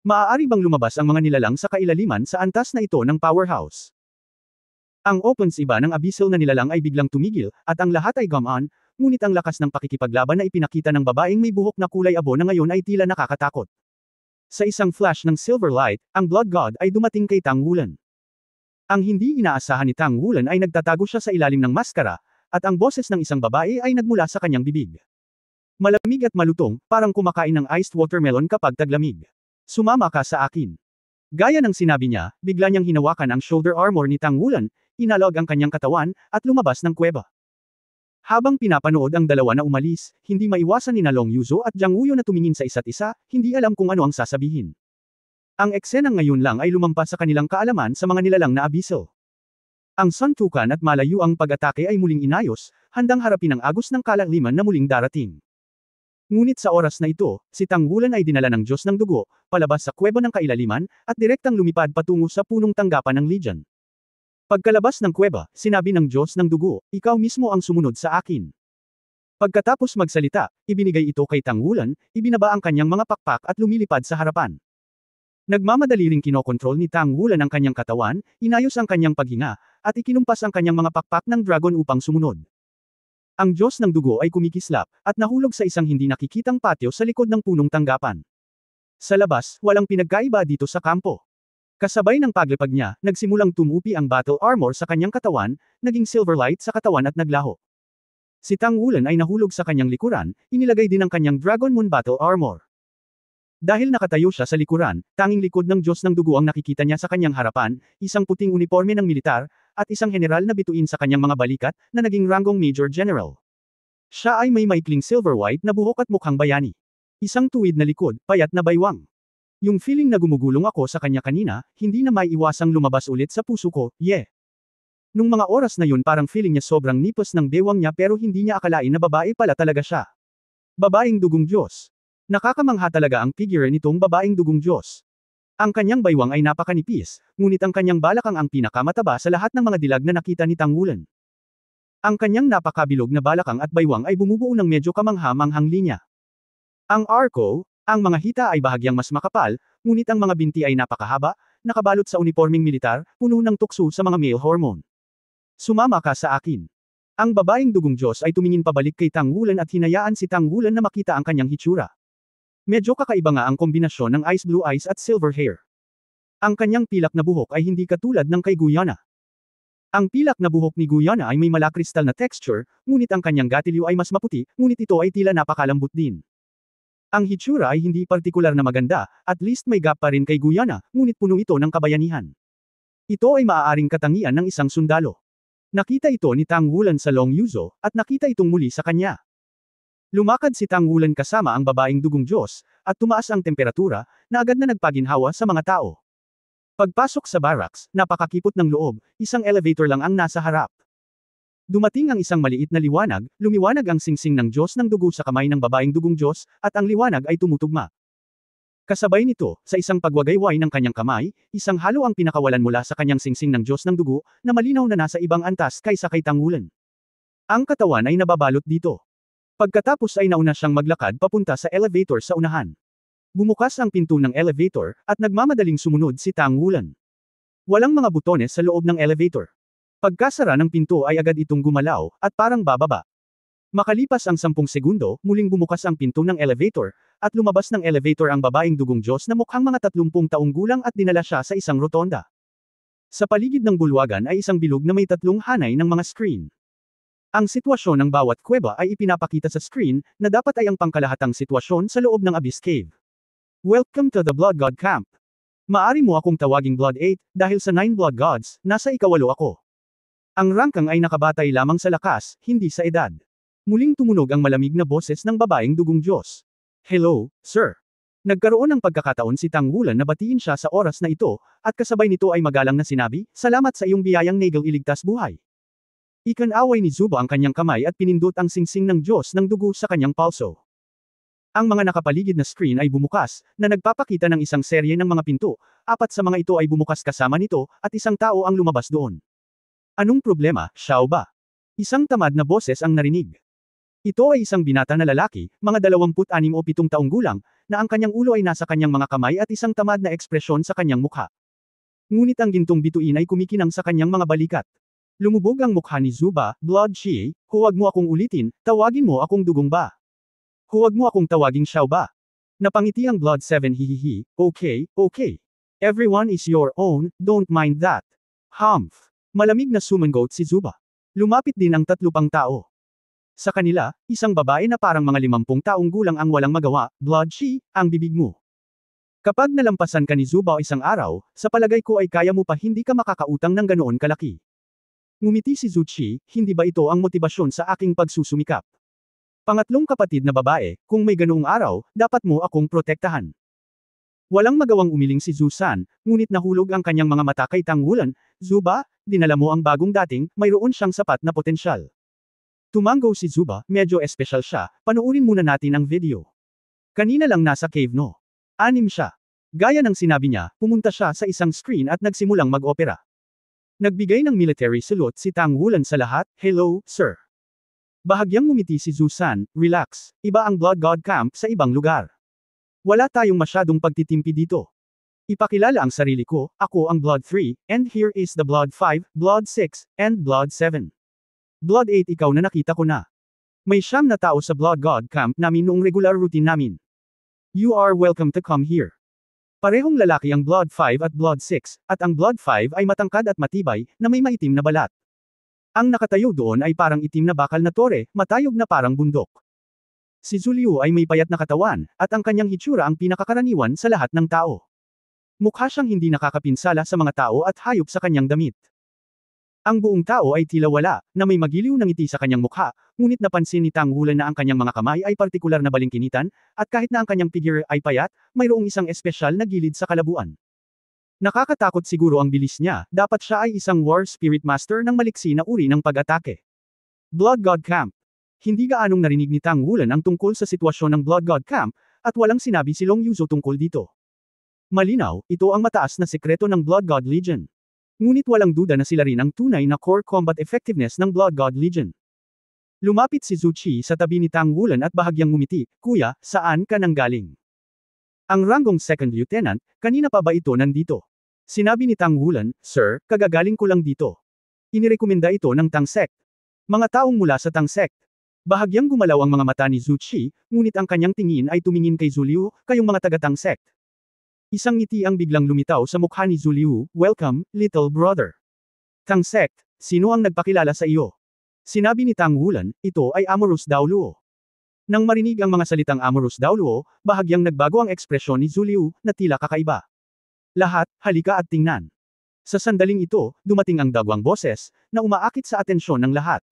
Maaari bang lumabas ang mga nilalang sa kailaliman sa antas na ito ng powerhouse? Ang opens iba ng abyssal na nilalang ay biglang tumigil, at ang lahat ay gumon, ngunit ang lakas ng pakikipaglaban na ipinakita ng babaeng may buhok na kulay abo na ngayon ay tila nakakatakot. Sa isang flash ng silver light, ang Blood God ay dumating kay Tang Wulan. Ang hindi inaasahan ni Tang Wulan ay nagtatago siya sa ilalim ng maskara, at ang boses ng isang babae ay nagmula sa kanyang bibig. Malamig at malutong, parang kumakain ng iced watermelon kapag taglamig. Sumama ka sa akin. Gaya ng sinabi niya, bigla niyang hinawakan ang shoulder armor ni Tang Wulan, inalog ang kanyang katawan, at lumabas ng kuweba. Habang pinapanood ang dalawa na umalis, hindi maiwasan ni Long Yuzo at Jiang Wuyo na tumingin sa isa't isa, hindi alam kung ano ang sasabihin. Ang eksenang ngayon lang ay lumampas sa kanilang kaalaman sa mga nilalang na abyssal. Ang suntukan at malayo ang pag-atake ay muling inayos, handang harapin ang agos ng kalaliman na muling darating. Ngunit sa oras na ito, si Tang Wulan ay dinala ng Diyos ng dugo, palabas sa kuweba ng kailaliman, at direktang lumipad patungo sa punong tanggapan ng Legion. Pagkalabas ng kuweba, sinabi ng Diyos ng dugo, ikaw mismo ang sumunod sa akin. Pagkatapos magsalita, ibinigay ito kay Tang Wulan, ibinaba ang kanyang mga pakpak at lumilipad sa harapan. Nagmamadali ring kinokontrol ni Tang Wulan ang kanyang katawan, inayos ang kanyang paghinga, at ikinumpas ang kanyang mga pakpak ng dragon upang sumunod. Ang Diyos ng dugo ay kumikislap, at nahulog sa isang hindi nakikitang patio sa likod ng punong tanggapan. Sa labas, walang pinagkaiba dito sa kampo. Kasabay ng paglipad niya, nagsimulang tumupi ang battle armor sa kanyang katawan, naging silver light sa katawan at naglaho. Si Tang Wulan ay nahulog sa kanyang likuran, inilagay din ang kanyang Dragon Moon Battle Armor. Dahil nakatayo siya sa likuran, tanging likod ng Diyos ng dugo ang nakikita niya sa kanyang harapan, isang puting uniforme ng militar, at isang general na bituin sa kanyang mga balikat, na naging ranggong Major General. Siya ay may maikling silver-white na buhok at mukhang bayani. Isang tuwid na likod, payat na baywang. Yung feeling na gumugulong ako sa kanya kanina, hindi na maiiwasang lumabas ulit sa puso ko, yeah. Nung mga oras na yun parang feeling niya sobrang nipos ng bewang niya pero hindi niya akalain na babae pala talaga siya. Babaeng dugong Diyos. Nakakamangha talaga ang figure nitong babaeng dugong Diyos. Ang kanyang baywang ay napakanipis, ngunit ang kanyang balakang ang pinakamataba sa lahat ng mga dilag na nakita ni Tang Wulan. Ang kanyang napakabilog na balakang at baywang ay bumubuo ng medyo kamangha-manghang linya. Ang arko, ang mga hita ay bahagyang mas makapal, ngunit ang mga binti ay napakahaba, nakabalot sa uniforming militar, puno ng tukso sa mga male hormone. Sumama ka sa akin. Ang babaeng dugong Diyos ay tumingin pabalik kay Tang Wulan at hinayaan si Tang Wulan na makita ang kanyang hitsura. Medyo kakaiba nga ang kombinasyon ng ice blue eyes at silver hair. Ang kanyang pilak na buhok ay hindi katulad ng kay Guyana. Ang pilak na buhok ni Guyana ay may malakristal na texture, ngunit ang kanyang gatilyo ay mas maputi, ngunit ito ay tila napakalambot din. Ang hitsura ay hindi partikular na maganda, at least may gap pa rin kay Guyana, ngunit puno ito ng kabayanihan. Ito ay maaaring katangian ng isang sundalo. Nakita ito ni Tang Wulan sa Long Yuzo, at nakita itong muli sa kanya. Lumakad si Tang Wulan kasama ang babaeng dugong Diyos, at tumaas ang temperatura, na agad na nagpaginhawa sa mga tao. Pagpasok sa barracks, napakakipot ng loob, isang elevator lang ang nasa harap. Dumating ang isang maliit na liwanag, lumiwanag ang singsing ng Diyos ng dugo sa kamay ng babaeng dugong Diyos, at ang liwanag ay tumutugma. Kasabay nito, sa isang pagwagayway ng kanyang kamay, isang halo ang pinakawalan mula sa kanyang singsing ng Diyos ng dugo, na malinaw na nasa ibang antas kaysa kay Tang Wulan. Ang katawan ay nababalot dito. Pagkatapos ay nauna siyang maglakad papunta sa elevator sa unahan. Bumukas ang pinto ng elevator, at nagmamadaling sumunod si Tang Wulan. Walang mga butones sa loob ng elevator. Pagkasara ng pinto ay agad itong gumalaw, at parang bababa. Makalipas ang 10 segundo, muling bumukas ang pinto ng elevator, at lumabas ng elevator ang babaeng dugong Diyos na mukhang mga 30 taong gulang at dinala siya sa isang rotonda. Sa paligid ng bulwagan ay isang bilog na may 3 hanay ng mga screen. Ang sitwasyon ng bawat kuweba ay ipinapakita sa screen, na dapat ay ang pangkalahatang sitwasyon sa loob ng Abyss Cave. Welcome to the Blood God Camp. Maari mo akong tawaging Blood 8, dahil sa 9 Blood Gods, nasa ikawalo ako. Ang rangkang ay nakabatay lamang sa lakas, hindi sa edad. Muling tumunog ang malamig na boses ng babaeng dugong Diyos. Hello, sir. Nagkaroon ng pagkakataon si Tang Wulan na batiin siya sa oras na ito, at kasabay nito ay magalang na sinabi, salamat sa iyong biyayang Nagel iligtas buhay. Ikanaway ni Zuba ang kanyang kamay at pinindot ang singsing ng Diyos ng dugo sa kanyang palso. Ang mga nakapaligid na screen ay bumukas, na nagpapakita ng isang serye ng mga pinto, 4 sa mga ito ay bumukas kasama nito, at isang tao ang lumabas doon. Anong problema, Xiao ba? Isang tamad na boses ang narinig. Ito ay isang binata na lalaki, mga 26 o 7 taong gulang, na ang kanyang ulo ay nasa kanyang mga kamay at isang tamad na ekspresyon sa kanyang mukha. Ngunit ang gintong bituin ay kumikinang sa kanyang mga balikat. Lumubog ang mukha ni Zuba, Blood Shi, huwag mo akong ulitin, tawagin mo akong dugong ba? Huwag mo akong tawaging Xiao ba? Napangiti ang Blood 7 hihihi, okay, okay. Everyone is your own, don't mind that. Humph. Malamig na sumangot si Zuba. Lumapit din ang 3 pang tao. Sa kanila, isang babae na parang mga 50 taong gulang ang walang magawa, Blood Shi, ang bibig mo. Kapag nalampasan ka ni Zuba isang araw, sa palagay ko ay kaya mo pa hindi ka makakautang ng ganoon kalaki. Ngumiti si Zuchi, hindi ba ito ang motibasyon sa aking pagsusumikap? Pangatlong kapatid na babae, kung may ganoong araw, dapat mo akong protektahan. Walang magawang umiling si Zusan, ngunit nahulog ang kanyang mga mata kay Tang Wulan, Zuba, dinala mo ang bagong dating, mayroon siyang sapat na potensyal. Tumango si Zuba, medyo espesyal siya, panoorin muna natin ang video. Kanina lang nasa cave no. 6 siya. Gaya ng sinabi niya, pumunta siya sa isang screen at nagsimulang mag-opera. Nagbigay ng military salute si Tang Wulan sa lahat, hello, sir. Bahagyang ngumiti si Zusan, relax, iba ang Blood God Camp sa ibang lugar. Wala tayong masyadong pagtitimpi dito. Ipakilala ang sarili ko, ako ang Blood 3, and here is the Blood 5, Blood 6, and Blood 7. Blood 8 ikaw na nakita ko na. May 9 na tao sa Blood God Camp namin noong regular routine namin. You are welcome to come here. Parehong lalaki ang Blood 5 at Blood 6, at ang Blood 5 ay matangkad at matibay, na may maitim na balat. Ang nakatayo doon ay parang itim na bakal na tore, matayog na parang bundok. Si Zuliu ay may payat na katawan, at ang kanyang hitsura ang pinakakaraniwan sa lahat ng tao. Mukha siyang hindi nakakapinsala sa mga tao at hayop sa kanyang damit. Ang buong tao ay tila wala, na may magiliw na ngiti sa kanyang mukha, ngunit napansin ni Tang Wulan na ang kanyang mga kamay ay partikular na balingkinitan, at kahit na ang kanyang figure ay payat, mayroong isang espesyal na gilid sa kalabuan. Nakakatakot siguro ang bilis niya, dapat siya ay isang war spirit master ng maliksi na uri ng pag-atake. Blood God Camp. Hindi gaanong narinig ni Tang Wulan ang tungkol sa sitwasyon ng Blood God Camp, at walang sinabi si Long Yuzo tungkol dito. Malinaw, ito ang mataas na sekreto ng Blood God Legion. Ngunit walang duda na sila rin ang tunay na core combat effectiveness ng Blood God Legion. Lumapit si Zuchi sa tabi ni Tang Wulan at bahagyang ngumiti, Kuya, saan ka nanggaling? Ang ranggong second lieutenant, kanina pa ba ito nandito? Sinabi ni Tang Wulan, Sir, kagagaling ko lang dito. Inirekomenda ito ng Tang Sect. Mga taong mula sa Tang Sect. Bahagyang gumalaw ang mga mata ni Zhu Qi, ngunit ang kanyang tingin ay tumingin kay Zhu Liu, kayong mga taga-Tang Sect. Isang ngiti ang biglang lumitaw sa mukha ni Zhu Liu, "Welcome, little brother." Tang Sect, sino ang nagpakilala sa iyo? Sinabi ni Tang Wulan, ito ay Amorous Dao Luo. Nang marinig ang mga salitang Amorous Dao Luo, bahagyang nagbago ang ekspresyon ni Zhu Liu, na tila kakaiba. Lahat, halika at tingnan. Sa sandaling ito, dumating ang dagwang boses, na umaakit sa atensyon ng lahat.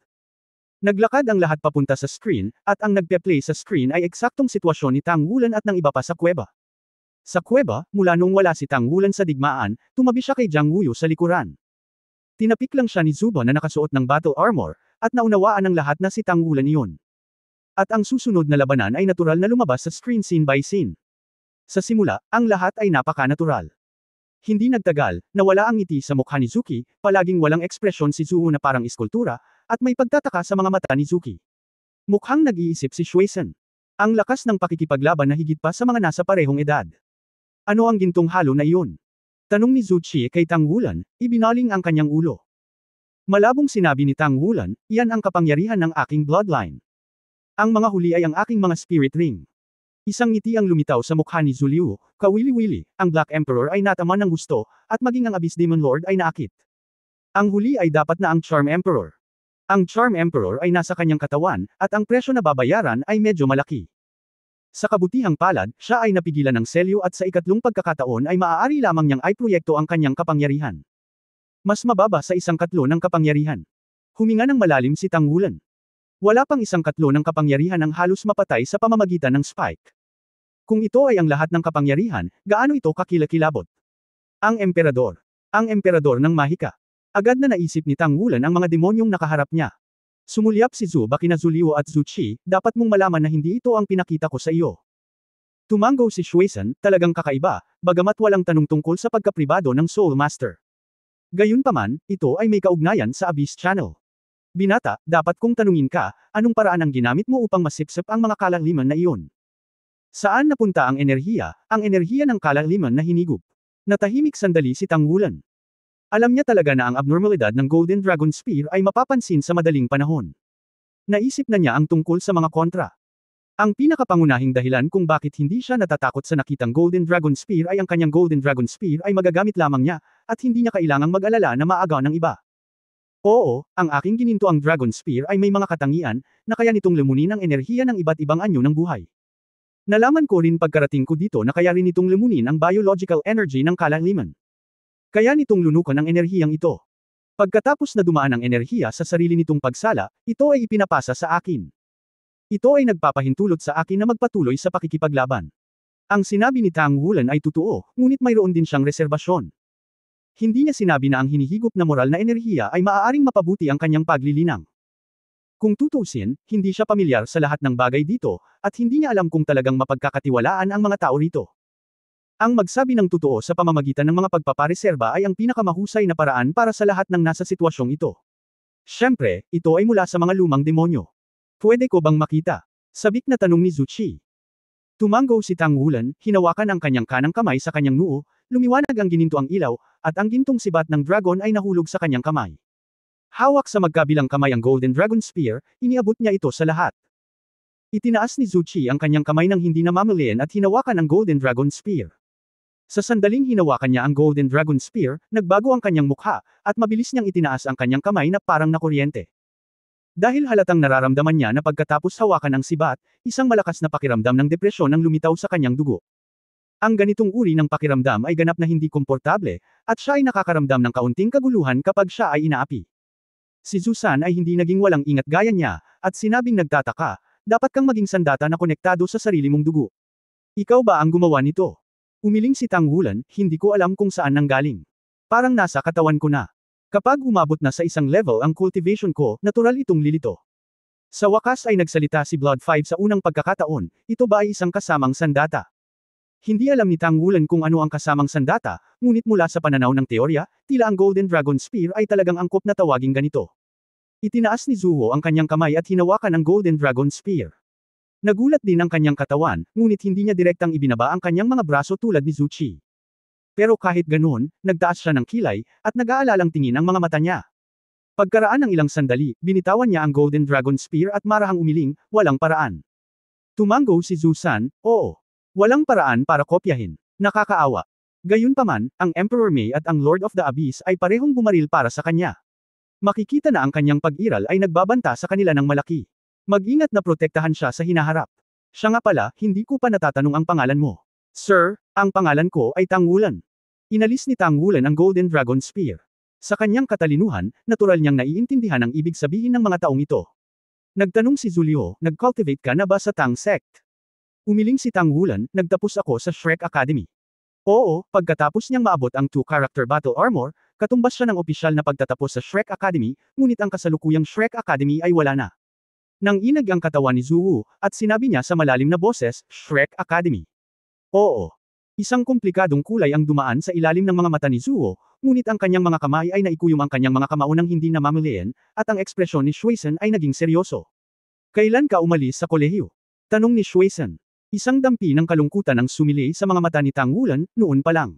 Naglakad ang lahat papunta sa screen, at ang nagpe-play sa screen ay eksaktong sitwasyon ni Tang Wulan at ng iba pa sa kuweba. Sa kuweba, mula nung wala si Tang Wulan sa digmaan, tumabi siya kay Jiang Wuyu sa likuran. Tinapik lang siya ni Zuba na nakasuot ng battle armor, at naunawaan ng lahat na si Tang Wulan iyon. At ang susunod na labanan ay natural na lumabas sa screen scene by scene. Sa simula, ang lahat ay napaka-natural. Hindi nagtagal, nawala ang ngiti sa mukha ni Zuki, palaging walang ekspresyon si Zuo na parang iskultura, at may pagtataka sa mga mata ni Zuki. Mukhang nag-iisip si Shueisen. Ang lakas ng pakikipaglaban na higit pa sa mga nasa parehong edad. Ano ang gintong halo na iyon? Tanong ni Zhu Qi kay Tang Wulan, ibinaling ang kanyang ulo. Malabong sinabi ni Tang Wulan, iyan ang kapangyarihan ng aking bloodline. Ang mga huli ay ang aking mga spirit ring. Isang ngiti ang lumitaw sa mukha ni Zhu Liu, kawili-wili, ang Black Emperor ay natama ng gusto, at maging ang Abyss Demon Lord ay naakit. Ang huli ay dapat na ang Charm Emperor. Ang Charm Emperor ay nasa kanyang katawan, at ang presyo na babayaran ay medyo malaki. Sa kabutihang palad, siya ay napigilan ng selyo at sa ikatlong pagkakataon ay maaari lamang niyang ay proyekto ang kanyang kapangyarihan. Mas mababa sa isang katlo ng kapangyarihan. Huminga ng malalim si Tang Wulan. Wala pang isang katlo ng kapangyarihan ang halos mapatay sa pamamagitan ng spike. Kung ito ay ang lahat ng kapangyarihan, gaano ito kakilakilabot? Ang Emperador. Ang Emperador ng Mahika. Agad na naisip ni Tang Wulan ang mga demonyong nakaharap niya. Sumulyap si Zhu kina Zhu Liu at Zhu Qi, dapat mong malaman na hindi ito ang pinakita ko sa iyo. Tumanggaw si Shueisen, talagang kakaiba, bagamat walang tanong tungkol sa pagkapribado ng Soul Master. Gayunpaman, ito ay may kaugnayan sa Abyss Channel. Binata, dapat kong tanungin ka, anong paraan ang ginamit mo upang masipsip ang mga kalaliman na iyon? Saan napunta ang enerhiya ng kalaliman na hinigop? Natahimik sandali si Tang Wulan. Alam niya talaga na ang abnormalidad ng Golden Dragon Spear ay mapapansin sa madaling panahon. Naisip na niya ang tungkol sa mga kontra. Ang pinakapangunahing dahilan kung bakit hindi siya natatakot sa nakitang Golden Dragon Spear ay ang kanyang Golden Dragon Spear ay magagamit lamang niya, at hindi niya kailangang mag-alala na maaga ng iba. Oo, ang aking gininto ang Dragon Spear ay may mga katangian, na kaya nitong lumunin ang enerhiya ng iba't ibang anyo ng buhay. Nalaman ko rin pagkarating ko dito na kaya rin itong lumunin ang biological energy ng kalaliman. Kaya nitong lunukan ang enerhiyang ito. Pagkatapos na dumaan ang enerhiya sa sarili nitong pagsala, ito ay ipinapasa sa akin. Ito ay nagpapahintulot sa akin na magpatuloy sa pakikipaglaban. Ang sinabi ni Tang Wulan ay totoo, ngunit mayroon din siyang reserbasyon. Hindi niya sinabi na ang hinihigop na moral na enerhiya ay maaaring mapabuti ang kanyang paglilinang. Kung tutuusin, hindi siya pamilyar sa lahat ng bagay dito, at hindi niya alam kung talagang mapagkakatiwalaan ang mga tao rito. Ang magsabi ng totoo sa pamamagitan ng mga pagpapareserba ay ang pinakamahusay na paraan para sa lahat ng nasa sitwasyong ito. Siyempre, ito ay mula sa mga lumang demonyo. Pwede ko bang makita? Sabik na tanong ni Zhu Qi. Tumanggaw si Tang Wulan, hinawakan ang kanyang kanang kamay sa kanyang noo, lumiwanag ang gininto ang ilaw, at ang gintong sibat ng dragon ay nahulog sa kanyang kamay. Hawak sa magkabilang kamay ang Golden Dragon Spear, iniabot niya ito sa lahat. Itinaas ni Zhu Qi ang kanyang kamay nang hindi namamalayan at hinawakan ang Golden Dragon Spear. Sa sandaling hinawakan niya ang Golden Dragon Spear, nagbago ang kanyang mukha, at mabilis niyang itinaas ang kanyang kamay na parang nakuryente. Dahil halatang nararamdaman niya na pagkatapos hawakan ang sibat, isang malakas na pakiramdam ng depresyon ang lumitaw sa kanyang dugo. Ang ganitong uri ng pakiramdam ay ganap na hindi komportable, at siya ay nakakaramdam ng kaunting kaguluhan kapag siya ay inaapi. Si Zhu-san ay hindi naging walang ingat gaya niya, at sinabing nagtataka, dapat kang maging sandata na konektado sa sarili mong dugo. Ikaw ba ang gumawa nito? Umiling si Tang Wulan, hindi ko alam kung saan nanggaling. Parang nasa katawan ko na. Kapag umabot na sa isang level ang cultivation ko, natural itong lilito. Sa wakas ay nagsalita si Blood 5 sa unang pagkakataon, ito ba ay isang kasamang sandata? Hindi alam ni Tang Wulan kung ano ang kasamang sandata, ngunit mula sa pananaw ng teorya, tila ang Golden Dragon Spear ay talagang angkop na tawaging ganito. Itinaas ni Zuo ang kanyang kamay at hinawakan ang Golden Dragon Spear. Nagulat din ang kanyang katawan, ngunit hindi niya direktang ibinaba ang kanyang mga braso tulad ni Zhu Qi. Pero kahit ganoon, nagtaas siya ng kilay, at nag-aalalang tingin ang mga mata niya. Pagkaraan ng ilang sandali, binitawan niya ang Golden Dragon Spear at marahang umiling, walang paraan. Tumango si Zhu-san, oo. Walang paraan para kopyahin. Nakakaawa. Gayunpaman, ang Emperor Mei at ang Lord of the Abyss ay parehong bumaril para sa kanya. Makikita na ang kanyang pag-iral ay nagbabanta sa kanila ng malaki. Mag-ingat na protektahan siya sa hinaharap. Siya nga pala, hindi ko pa natatanong ang pangalan mo. Sir, ang pangalan ko ay Tang Wulan. Inalis ni Tang Wulan ang Golden Dragon Spear. Sa kanyang katalinuhan, natural niyang naiintindihan ang ibig sabihin ng mga taong ito. Nagtanong si Zulio, nag-cultivate ka na ba sa Tang Sect? Umiling si Tang Wulan, nagtapos ako sa Shrek Academy. Oo, pagkatapos niyang maabot ang 2-character battle armor, katumbas siya ng opisyal na pagtatapos sa Shrek Academy, ngunit ang kasalukuyang Shrek Academy ay wala na. Nang inag ang katawan ni Zuwu, at sinabi niya sa malalim na boses, Shrek Academy. Oo. Isang komplikadong kulay ang dumaan sa ilalim ng mga mata ni Zuo, ngunit ang kanyang mga kamay ay naikuyom ang kanyang mga kamao nang hindi namamalayan, at ang ekspresyon ni Shuisen ay naging seryoso. Kailan ka umalis sa kolehiyo? Tanong ni Shuisen. Isang dampi ng kalungkutan ang sumilay sa mga mata ni Tang Wulan, noon pa lang.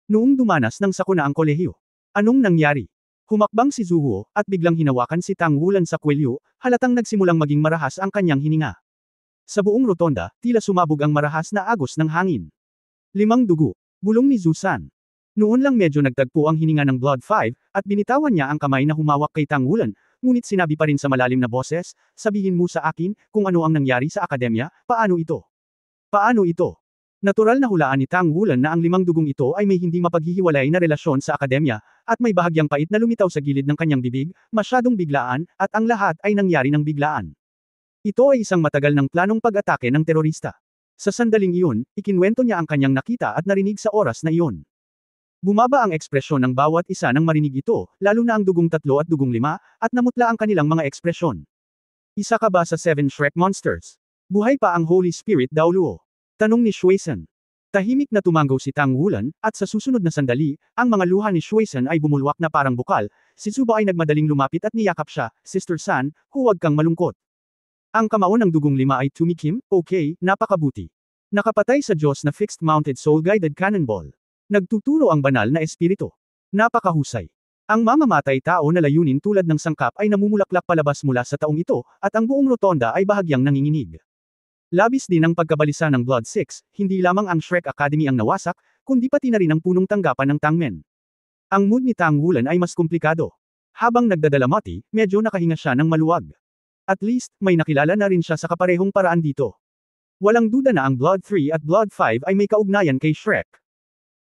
Noong dumanas ng sakuna ang kolehiyo. Anong nangyari? Humakbang si Zuo, at biglang hinawakan si Tang Wulan sa kwelyo, halatang nagsimulang maging marahas ang kanyang hininga. Sa buong rotonda, tila sumabog ang marahas na agos ng hangin. 5 dugo. Bulong ni Zhu-san. Noon lang medyo nagtagpo ang hininga ng Blood 5, at binitawan niya ang kamay na humawak kay Tang Wulan, ngunit sinabi pa rin sa malalim na boses, sabihin mo sa akin, kung ano ang nangyari sa akademya, paano ito? Paano ito? Natural na hulaan ni Tang Wulan na ang 5 dugong ito ay may hindi mapaghihiwalay na relasyon sa akademya, at may bahagyang pait na lumitaw sa gilid ng kanyang bibig, masyadong biglaan, at ang lahat ay nangyari ng biglaan. Ito ay isang matagal ng planong pag-atake ng terorista. Sa sandaling iyon, ikinwento niya ang kanyang nakita at narinig sa oras na iyon. Bumaba ang ekspresyon ng bawat isa nang marinig ito, lalo na ang dugong 3 at dugong 5, at namutla ang kanilang mga ekspresyon. Isa ka ba sa 7 Shrek Monsters? Buhay pa ang Holy Spirit daw Luo? Tanong ni Shuisen. Tahimik na tumango si Tang Wulan, at sa susunod na sandali, ang mga luha ni Shuisen ay bumulwak na parang bukal, si Zuba ay nagmadaling lumapit at niyakap siya, Sister San, huwag kang malungkot. Ang kamao ng dugong 5 ay tumikim, okay, napakabuti. Nakapatay sa Diyos na fixed-mounted soul-guided cannonball. Nagtuturo ang banal na espiritu. Napakahusay. Ang mamamatay tao na layunin tulad ng sangkap ay namumulaklak palabas mula sa taong ito, at ang buong rotonda ay bahagyang nanginginig. Labis din ang pagkabalisa ng Blood 6, hindi lamang ang Shrek Academy ang nawasak, kundi pati na rin ang punong tanggapan ng Tangmen. Ang mood ni Tang Wulan ay mas komplikado. Habang nagdadalamati, medyo nakahinga siya ng maluwag. At least, may nakilala na rin siya sa kaparehong paraan dito. Walang duda na ang Blood 3 at Blood 5 ay may kaugnayan kay Shrek.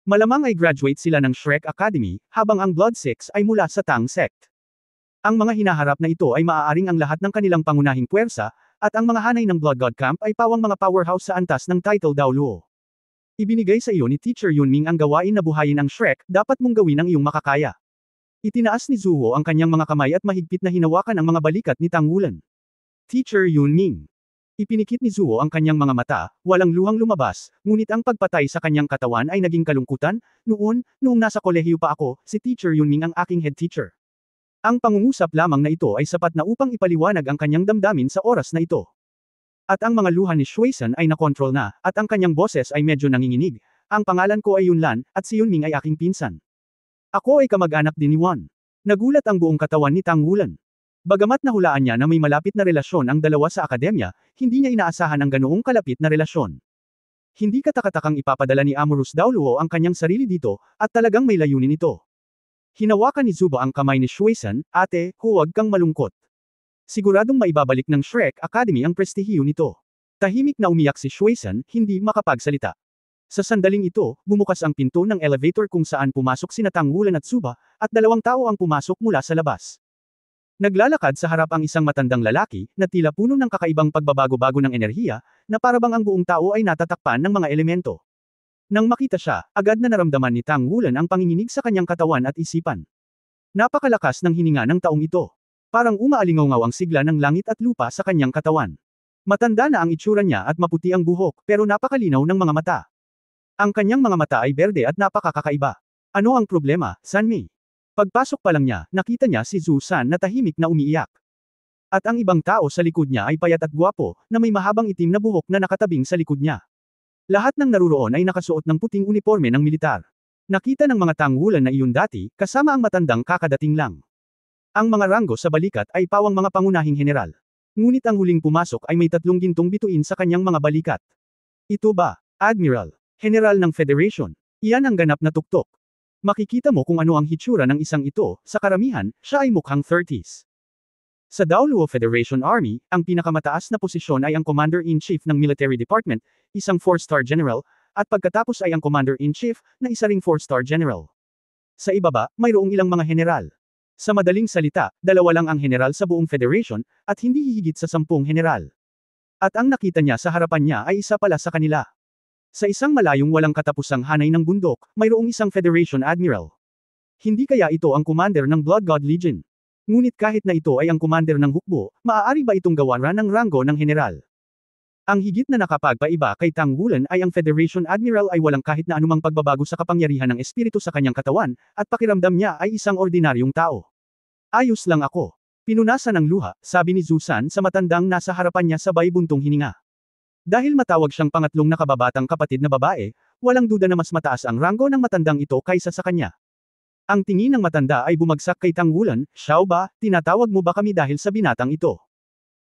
Malamang ay graduate sila ng Shrek Academy, habang ang Blood 6 ay mula sa Tang Sect. Ang mga hinaharap na ito ay maaaring ang lahat ng kanilang pangunahing puwersa, at ang mga hanay ng Blood God Camp ay pawang mga powerhouse sa antas ng title Dao Luo. Ibinigay sa iyo ni Teacher Yunming ang gawain na buhayin ang Shrek, dapat mong gawin ang iyong makakaya. Itinaas ni Zuo ang kanyang mga kamay at mahigpit na hinawakan ang mga balikat ni Tang Wulan. Teacher Yunming. Ipinikit ni Zuo ang kanyang mga mata, walang luhang lumabas, ngunit ang pagpatay sa kanyang katawan ay naging kalungkutan. Noong nasa kolehiyo pa ako, si Teacher Yunming ang aking head teacher. Ang pangungusap lamang na ito ay sapat na upang ipaliwanag ang kanyang damdamin sa oras na ito. At ang mga luha ni Shuisen ay nakontrol na, at ang kanyang boses ay medyo nanginginig. Ang pangalan ko ay Yunlan, at si Yunming ay aking pinsan. Ako ay kamag-anak din ni Wan. Nagulat ang buong katawan ni Tang Wulan. Bagamat nahulaan niya na may malapit na relasyon ang dalawa sa akademya, hindi niya inaasahan ang ganoong kalapit na relasyon. Hindi katakatakang ipapadala ni Amorous Daoluo ang kanyang sarili dito, at talagang may layunin ito. Hinawakan ni Zuba ang kamay ni Shuisen, ate, huwag kang malungkot. Siguradong maibabalik ng Shrek Academy ang prestihiyo nito. Tahimik na umiyak si Shuisen, hindi makapagsalita. Sa sandaling ito, bumukas ang pinto ng elevator kung saan pumasok sina Tang Wulan at Zuba, at 2 tao ang pumasok mula sa labas. Naglalakad sa harap ang isang matandang lalaki, na tila puno ng kakaibang pagbabago-bago ng enerhiya, na parabang ang buong tao ay natatakpan ng mga elemento. Nang makita siya, agad na naramdaman ni Tang Wulan ang panginginig sa kanyang katawan at isipan. Napakalakas ng hininga ng taong ito. Parang umaalingaw ang sigla ng langit at lupa sa kanyang katawan. Matanda na ang itsura niya at maputi ang buhok, pero napakalinaw ng mga mata. Ang kanyang mga mata ay berde at napakakakaiba. Ano ang problema, Sanmei? Pagpasok pa lang niya, nakita niya si Zhu-san na tahimik na umiiyak. At ang ibang tao sa likod niya ay payat at gwapo, na may mahabang itim na buhok na nakatabing sa likod niya. Lahat ng naruroon ay nakasuot ng puting uniforme ng militar. Nakita ng mga Tang Wulan na iyon dati, kasama ang matandang kakadating lang. Ang mga ranggo sa balikat ay pawang mga pangunahing general. Ngunit ang huling pumasok ay may 3 gintong bituin sa kanyang mga balikat. Ito ba, Admiral? General ng Federation. Iyan ang ganap na tuktok. Makikita mo kung ano ang hitsura ng isang ito, sa karamihan, siya ay mukhang 30s. Sa Daoluo Federation Army, ang pinakamataas na posisyon ay ang Commander-in-Chief ng Military Department, isang 4-star general, at pagkatapos ay ang Commander-in-Chief, na isa ring 4-star general. Sa ibaba, mayroong ilang mga general. Sa madaling salita, 2 lang ang general sa buong Federation, at hindi hihigit sa 10 general. At ang nakita niya sa harapan niya ay isa pala sa kanila. Sa isang malayong walang katapusang hanay ng bundok, mayroong isang Federation Admiral. Hindi kaya ito ang commander ng Blood God Legion? Ngunit kahit na ito ay ang commander ng hukbo, maaari ba itong gawaran ng ranggo ng general? Ang higit na nakapagpaiba kay Tang Wulan ay ang Federation Admiral ay walang kahit na anumang pagbabago sa kapangyarihan ng espiritu sa kanyang katawan, at pakiramdam niya ay isang ordinaryong tao. Ayos lang ako. Pinunasan ng luha, sabi ni Zusan sa matandang nasa harapan niya sabay buntong hininga. Dahil matawag siyang pangatlong nakababatang kapatid na babae, walang duda na mas mataas ang ranggo ng matandang ito kaysa sa kanya. Ang tingin ng matanda ay bumagsak kay Tang Wulan, "Xiao ba, tinatawag mo ba kami dahil sa binatang ito?"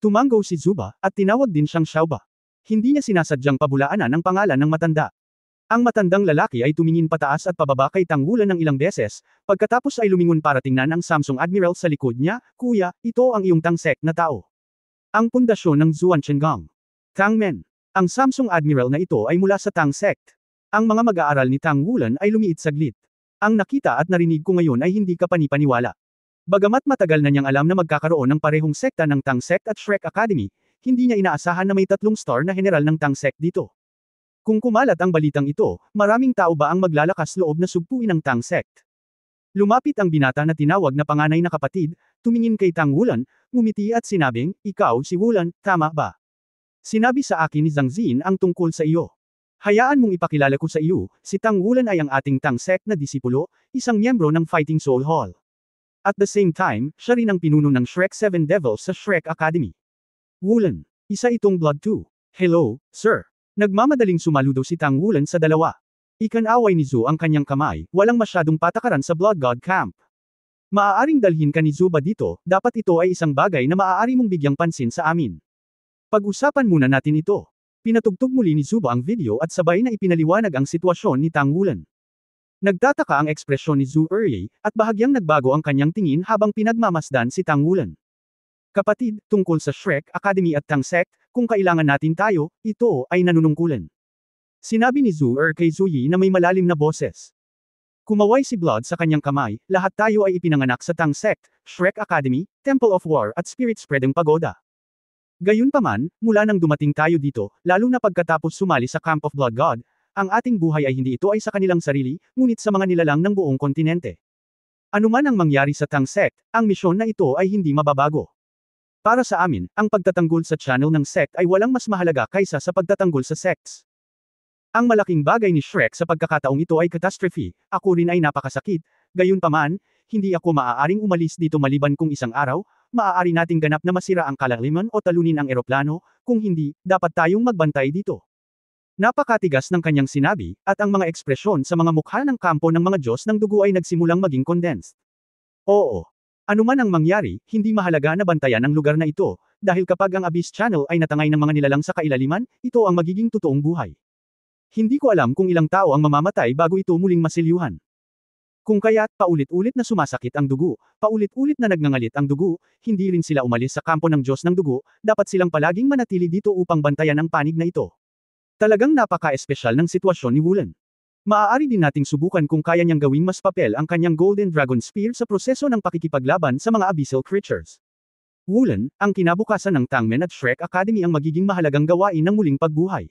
Tumanggo si Zuba, at tinawag din siyang Xiao ba. Hindi niya sinasadyang pabulaanan ang pangalan ng matanda. Ang matandang lalaki ay tumingin pataas at pababa kay Tang Wulan ng ilang beses, pagkatapos ay lumingon para tingnan ang Samsung Admiral sa likod niya, "Kuya, ito ang iyong Tangsek na tao." Ang pundasyon ng Zuan Chenggang. Tang Men. Ang Samsung Admiral na ito ay mula sa Tang Sect. Ang mga mag-aaral ni Tang Wulan ay lumiit saglit. Ang nakita at narinig ko ngayon ay hindi kapani-paniwala. Bagamat matagal na niyang alam na magkakaroon ng parehong sekta ng Tang Sect at Shrek Academy, hindi niya inaasahan na may 3 star na general ng Tang Sect dito. Kung kumalat ang balitang ito, maraming tao ba ang maglalakas loob na sugpuin ang Tang Sect? Lumapit ang binata na tinawag na panganay na kapatid, tumingin kay Tang Wulan, ngumiti at sinabing, "Ikaw si Wulan, tama ba? Sinabi sa akin ni Zhang Xin ang tungkol sa iyo. Hayaan mong ipakilala ko sa iyo, si Tang Wulan ay ang ating Tang Sect na disipulo, isang miyembro ng Fighting Soul Hall. At the same time, siya rin ang pinuno ng Shrek 7 Devils sa Shrek Academy. Wulan, isa itong Blood 2. Hello, sir." Nagmamadaling sumaludo si Tang Wulan sa dalawa. Ikanaway ni Zhu ang kanyang kamay, walang masyadong patakaran sa Blood God Camp. "Maaaring dalhin ka ni Zhu ba dito, dapat ito ay isang bagay na maaari mong bigyang pansin sa amin. Pag-usapan muna natin ito." Pinatugtog muli ni Zuba ang video at sabay na ipinaliwanag ang sitwasyon ni Tang Wulan. Nagtataka ang ekspresyon ni Zhu Erye, at bahagyang nagbago ang kanyang tingin habang pinagmamasdan si Tang Wulan. "Kapatid, tungkol sa Shrek Academy at Tang Sect, kung kailangan natin tayo, ito ay nanunungkulan." Sinabi ni Zhu Er kay Zhu Yi na may malalim na boses. Kumaway si Blood sa kanyang kamay, "Lahat tayo ay ipinanganak sa Tang Sect, Shrek Academy, Temple of War at Spirit Spreading Pagoda. Gayunpaman, mula nang dumating tayo dito, lalo na pagkatapos sumali sa Camp of Blood God, ang ating buhay ay hindi ito ay sa kanilang sarili, ngunit sa mga nilalang ng buong kontinente. Anuman ang mangyari sa Tang Sect, ang misyon na ito ay hindi mababago. Para sa amin, ang pagtatanggol sa channel ng sect ay walang mas mahalaga kaysa sa pagtatanggol sa sects. Ang malaking bagay ni Shrek sa pagkakataong ito ay catastrophe, ako rin ay napakasakit, gayunpaman, hindi ako maaaring umalis dito maliban kung isang araw, maaari nating ganap na masira ang kalaliman o talunin ang eroplano, kung hindi, dapat tayong magbantay dito. Napakatigas ng kanyang sinabi, at ang mga ekspresyon sa mga mukha ng kampo ng mga Diyos ng dugo ay nagsimulang maging condensed. Oo. Anuman ang mangyari, hindi mahalaga na bantayan ang lugar na ito, dahil kapag ang Abyss Channel ay natangay ng mga nilalang sa kailaliman, ito ang magiging totoong buhay. Hindi ko alam kung ilang tao ang mamamatay bago ito muling masilyuhan. Kung kaya't paulit-ulit na sumasakit ang dugo, paulit-ulit na nagngangalit ang dugo, hindi rin sila umalis sa kampo ng Diyos ng dugo, dapat silang palaging manatili dito upang bantayan ang panig na ito. Talagang napaka-espesyal ng sitwasyon ni Wulan. Maaari din nating subukan kung kaya niyang gawing mas papel ang kanyang Golden Dragon Spear sa proseso ng pakikipaglaban sa mga abyssal creatures. Wulan, ang kinabukasan ng Tangmen at Shrek Academy ang magiging mahalagang gawain ng muling pagbuhay.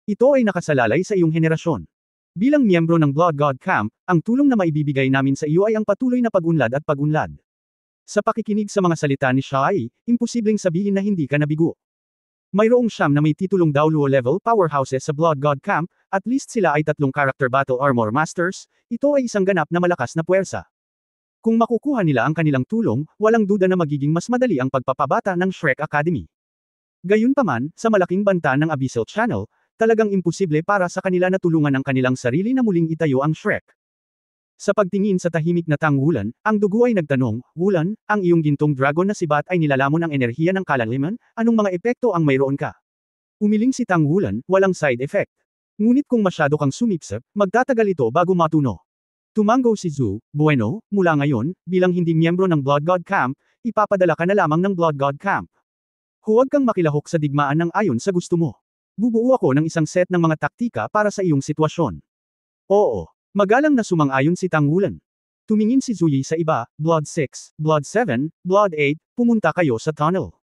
Ito ay nakasalalay sa iyong henerasyon. Bilang miyembro ng Blood God Camp, ang tulong na maibibigay namin sa iyo ay ang patuloy na pag-unlad at pag-unlad. Sa pakikinig sa mga salita ni Shai, imposibleng sabihin na hindi ka nabigo. Mayroong 9 na may titulong Daoluo level powerhouses sa Blood God Camp, at least sila ay 3 character battle armor masters, ito ay isang ganap na malakas na puwersa. Kung makukuha nila ang kanilang tulong, walang duda na magiging mas madali ang pagpapabata ng Shrek Academy. Gayunpaman, sa malaking banta ng Abyssal Channel, talagang imposible para sa kanila na tulungan ang kanilang sarili na muling itayo ang Shrek Sa pagtingin sa tahimik na Tang Wulan, ang dugo ay nagtanong, Wulan, ang iyong gintong dragon na si Bat ay nilalamon ang enerhiya ng kalaliman, anong mga epekto ang mayroon ka? Umiling si Tang Wulan, walang side effect. Ngunit kung masyado kang sumipsip, magtatagal ito bago matuno. Tumango si Zhu, bueno, mula ngayon, bilang hindi miyembro ng Blood God Camp, ipapadala ka na lamang ng Blood God Camp. Huwag kang makilahok sa digmaan ng ayon sa gusto mo. Bubuo ako ng isang set ng mga taktika para sa iyong sitwasyon. Oo. Magalang na sumang-ayon si Tang Wulan. Tumingin si Zuyi sa iba, Blood 6, Blood 7, Blood 8, pumunta kayo sa tunnel.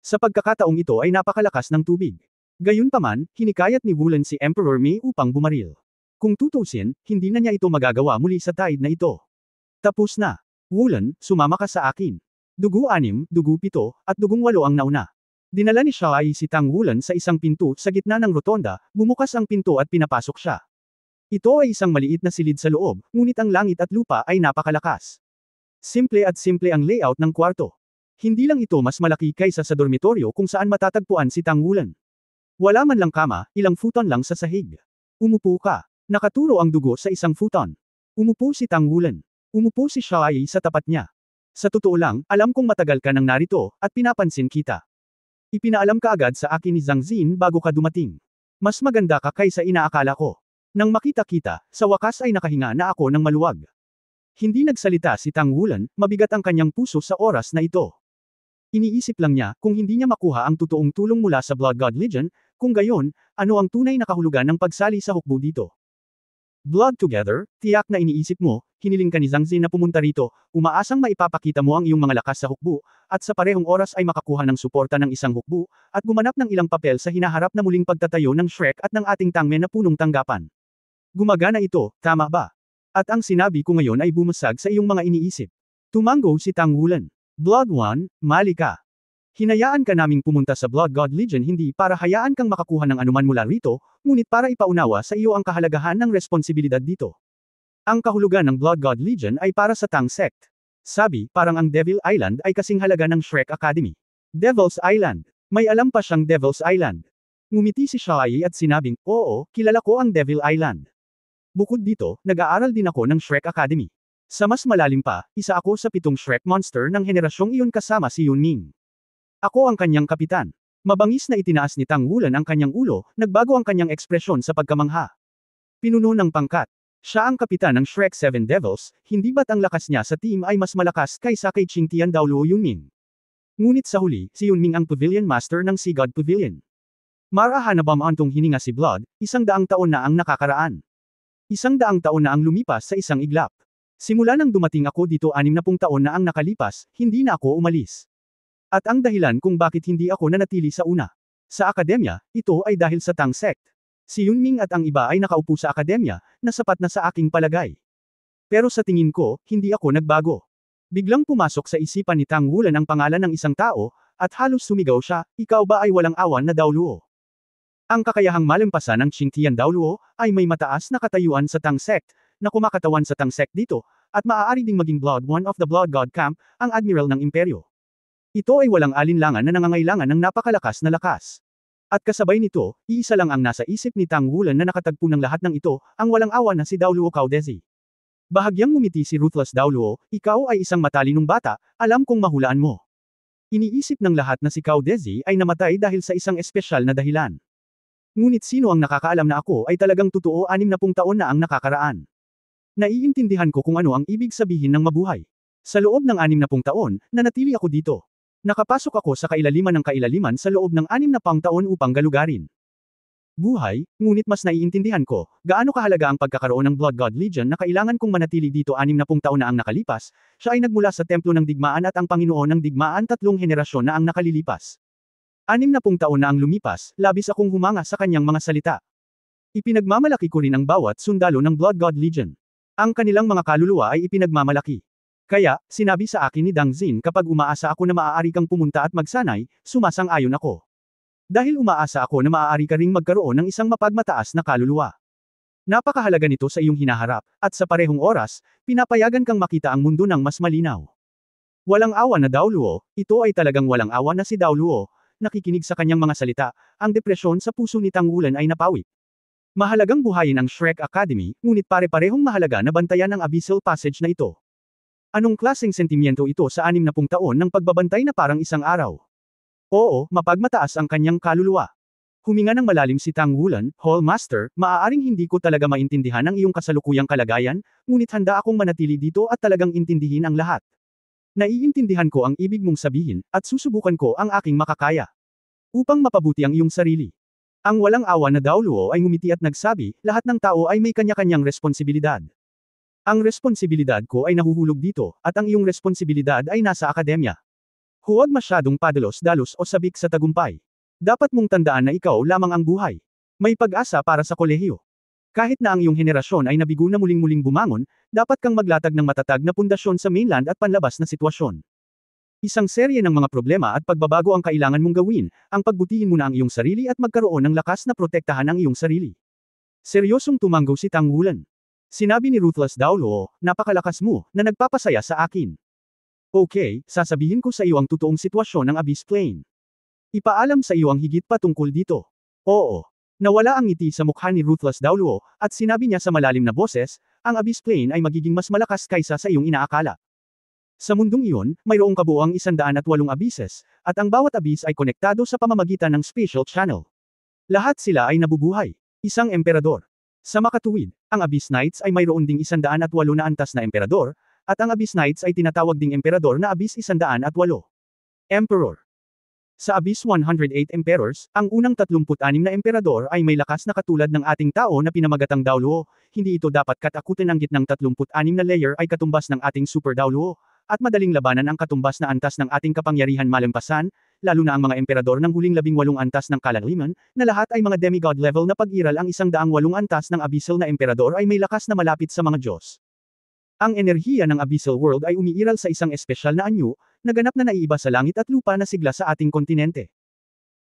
Sa pagkakataong ito ay napakalakas ng tubig. Gayunpaman, hinikayat ni Wulan si Emperor Mei upang bumaril. Kung tutusin, hindi na niya ito magagawa muli sa tide na ito. Tapos na. Wulan, sumama ka sa akin. Dugo 6, dugo 7, at dugong 8 ang nauna. Dinala ni Xiaoyi si Tang Wulan sa isang pinto sa gitna ng rotonda, bumukas ang pinto at pinapasok siya. Ito ay isang maliit na silid sa loob, ngunit ang langit at lupa ay napakalakas. Simple at simple ang layout ng kwarto. Hindi lang ito mas malaki kaysa sa dormitoryo kung saan matatagpuan si Tang Wulan. Wala man lang kama, ilang futon lang sa sahig. Umupo ka. Nakaturo ang dugo sa isang futon. Umupo si Tang Wulan. Umupo si Xiaoyi sa tapat niya. Sa totoo lang, alam kong matagal ka nang narito, at pinapansin kita. Ipinaalam ka agad sa akin ni Zhang Xin bago ka dumating. Mas maganda ka kaysa inaakala ko. Nang makita kita, sa wakas ay nakahinga na ako ng maluwag. Hindi nagsalita si Tang Wulan, mabigat ang kanyang puso sa oras na ito. Iniisip lang niya, kung hindi niya makuha ang totoong tulong mula sa Blood God Legion, kung gayon, ano ang tunay na kahulugan ng pagsali sa hukbo dito? Blood together, tiyak na iniisip mo, hiniling ka ni Zhang Xin na pumunta rito, umaasang maipapakita mo ang iyong mga lakas sa hukbo, at sa parehong oras ay makakuha ng suporta ng isang hukbo, at gumanap ng ilang papel sa hinaharap na muling pagtatayo ng Shrek at ng ating tangme na punong tanggapan. Gumagana ito, tama ba? At ang sinabi ko ngayon ay bumasag sa iyong mga iniisip. Tumango si Tang Wulan. Blood 1, mali ka. Hinayaan ka naming pumunta sa Blood God Legion hindi para hayaan kang makakuha ng anuman mula rito, ngunit para ipaunawa sa iyo ang kahalagahan ng responsibilidad dito. Ang kahulugan ng Blood God Legion ay para sa Tang Sect. Sabi, parang ang Devil Island ay kasing halaga ng Shrek Academy. Devil's Island. May alam pa siyang Devil's Island. Ngumiti si Xiaoyi at sinabing, oo, kilala ko ang Devil Island. Bukod dito, nag-aaral din ako ng Shrek Academy. Sa mas malalim pa, isa ako sa 7 Shrek Monster ng henerasyong iyon kasama si Yunming. Ako ang kanyang kapitan. Mabangis na itinaas ni Tang Wulan ang kanyang ulo, nagbago ang kanyang ekspresyon sa pagkamangha. Pinuno ng pangkat. Siya ang kapitan ng Shrek 7 Devils, hindi ba't ang lakas niya sa team ay mas malakas kaysa kay Qingtian Daoluo Yunming? Ngunit sa huli, si Yunming ang Pavilion Master ng Sea God Pavilion. Marahan na bamantong hininga si Blood, 100 taon na ang nakakaraan. 100 taon na ang lumipas sa isang iglap. Simula nang dumating ako dito 60 taon na ang nakalipas, hindi na ako umalis. At ang dahilan kung bakit hindi ako nanatili sa una. Sa akademya, ito ay dahil sa Tang Sect. Si Yunming at ang iba ay nakaupo sa akademya, na sapat na sa aking palagay. Pero sa tingin ko, hindi ako nagbago. Biglang pumasok sa isipan ni Tang Wulan ang pangalan ng isang tao, at halos sumigaw siya, ikaw ba ay walang awan na Daoluo? Ang kakayahang malampasan ng Qingtian Daoluo, ay may mataas na katayuan sa Tang Sect, na kumakatawan sa Tang Sect dito, at maaari ding maging Blood 1 of the Blood God Camp, ang Admiral ng Imperyo. Ito ay walang alinlangan na nangangailangan ng napakalakas na lakas. At kasabay nito, iisa lang ang nasa isip ni Tang Wulan na nakatagpo ng lahat ng ito, ang walang awa na si Daoluo Caudezi. Bahagyang ngumiti si Ruthless Daoluo, ikaw ay isang matalinong bata, alam kong mahulaan mo. Iniisip ng lahat na si Caudezi ay namatay dahil sa isang espesyal na dahilan. Ngunit sino ang nakakaalam na ako ay talagang totoo 60 taon na ang nakakaraan. Naiintindihan ko kung ano ang ibig sabihin ng mabuhay. Sa loob ng 60 taon, nanatili ako dito. Nakapasok ako sa kailaliman ng kailaliman sa loob ng 60 taon upang galugarin. Buhay, ngunit mas naiintindihan ko, gaano kahalaga ang pagkakaroon ng Blood God Legion na kailangan kong manatili dito 60 taon na ang nakalipas, siya ay nagmula sa Templo ng Digmaan at ang Panginoon ng Digmaan 3 henerasyon na ang nakalilipas. 60 taon na ang lumipas, labis akong humanga sa kanyang mga salita. Ipinagmamalaki ko rin ang bawat sundalo ng Blood God Legion. Ang kanilang mga kaluluwa ay ipinagmamalaki. Kaya, sinabi sa akin ni Dang Xin kapag umaasa ako na maaari kang pumunta at magsanay, sumasang-ayon ako. Dahil umaasa ako na maaari ka ring magkaroon ng isang mapagmataas na kaluluwa. Napakahalaga nito sa iyong hinaharap, at sa parehong oras, pinapayagan kang makita ang mundo ng mas malinaw. Walang awa na Daoluo, ito ay talagang walang awa na si Daoluo, nakikinig sa kanyang mga salita, ang depresyon sa puso ni Tang Wulan ay napawi. Mahalagang buhayin ang Shrek Academy, ngunit pare-parehong mahalaga na bantayan ang Abyssal Passage na ito. Anong klaseng sentimiento ito sa 60 taon ng pagbabantay na parang isang araw? Oo, mapagmataas ang kanyang kaluluwa. Huminga ng malalim si Tang Wulan, Hall Master, maaaring hindi ko talaga maintindihan ang iyong kasalukuyang kalagayan, ngunit handa akong manatili dito at talagang intindihin ang lahat. Naiintindihan ko ang ibig mong sabihin, at susubukan ko ang aking makakaya. Upang mapabuti ang iyong sarili. Ang walang awa na Daoluo ay ngumiti at nagsabi, lahat ng tao ay may kanya-kanyang responsibilidad. Ang responsibilidad ko ay nahuhulog dito, at ang iyong responsibilidad ay nasa akademya. Huwag masyadong padalos-dalos o sabik sa tagumpay. Dapat mong tandaan na ikaw lamang ang buhay. May pag-asa para sa kolehiyo. Kahit na ang iyong henerasyon ay nabigo na muling-muling bumangon, dapat kang maglatag ng matatag na pundasyon sa mainland at panlabas na sitwasyon. Isang serye ng mga problema at pagbabago ang kailangan mong gawin, ang pagbutihin mo na ang iyong sarili at magkaroon ng lakas na protektahan ang iyong sarili. Seryosong tumanggo si Tang Wulan. Sinabi ni Ruthless Daoluo, napakalakas mo, na nagpapasaya sa akin. Okay, sasabihin ko sa iyo ang totoong sitwasyon ng Abyss Plane. Ipaalam sa iyo ang higit pa tungkol dito. Oo. Nawala ang ngiti sa mukha ni Ruthless Daoluo, at sinabi niya sa malalim na boses, ang Abyss Plane ay magiging mas malakas kaysa sa iyong inaakala. Sa mundong iyon, mayroong kabuuang 108 abysses, at ang bawat abyss ay konektado sa pamamagitan ng spatial channel. Lahat sila ay nabubuhay. Isang emperador. Sa makatuwid, ang Abyss Knights ay mayroon ding 108 na antas na emperador, at ang Abyss Knights ay tinatawag ding emperador na Abyss 108. Emperor. Sa Abyss 108 Emperors, ang unang 36 na emperador ay may lakas na katulad ng ating tao na pinamagatang Daoluo, hindi ito dapat katakutin ang gitnang 36 na layer ay katumbas ng ating Super Daoluo, at madaling labanan ang katumbas na antas ng ating kapangyarihan malampasan, lalo na ang mga emperador ng huling 18 antas ng kalaliman, na lahat ay mga demigod level na pag-iral ang 108 antas ng abyssal na emperador ay may lakas na malapit sa mga Diyos. Ang enerhiya ng Abyssal World ay umiiral sa isang espesyal na anyo, na ganap na naiiba sa langit at lupa na sigla sa ating kontinente.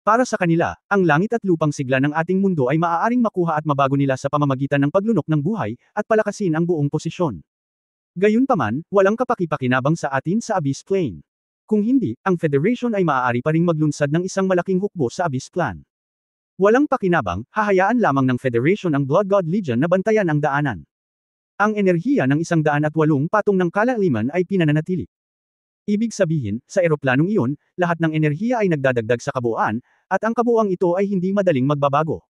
Para sa kanila, ang langit at lupang sigla ng ating mundo ay maaaring makuha at mabago nila sa pamamagitan ng paglunok ng buhay, at palakasin ang buong posisyon. Gayunpaman, walang kapakipakinabang sa atin sa Abyss Plane. Kung hindi, ang Federation ay maaari pa ring maglunsad ng isang malaking hukbo sa Abyss Plan. Walang pakinabang, hahayaan lamang ng Federation ang Blood God Legion na bantayan ang daanan. Ang enerhiya ng 108 patong ng kalaliman ay pinananatili. Ibig sabihin, sa eroplanong iyon, lahat ng enerhiya ay nagdadagdag sa kabuuan, at ang kabuuan ito ay hindi madaling magbabago.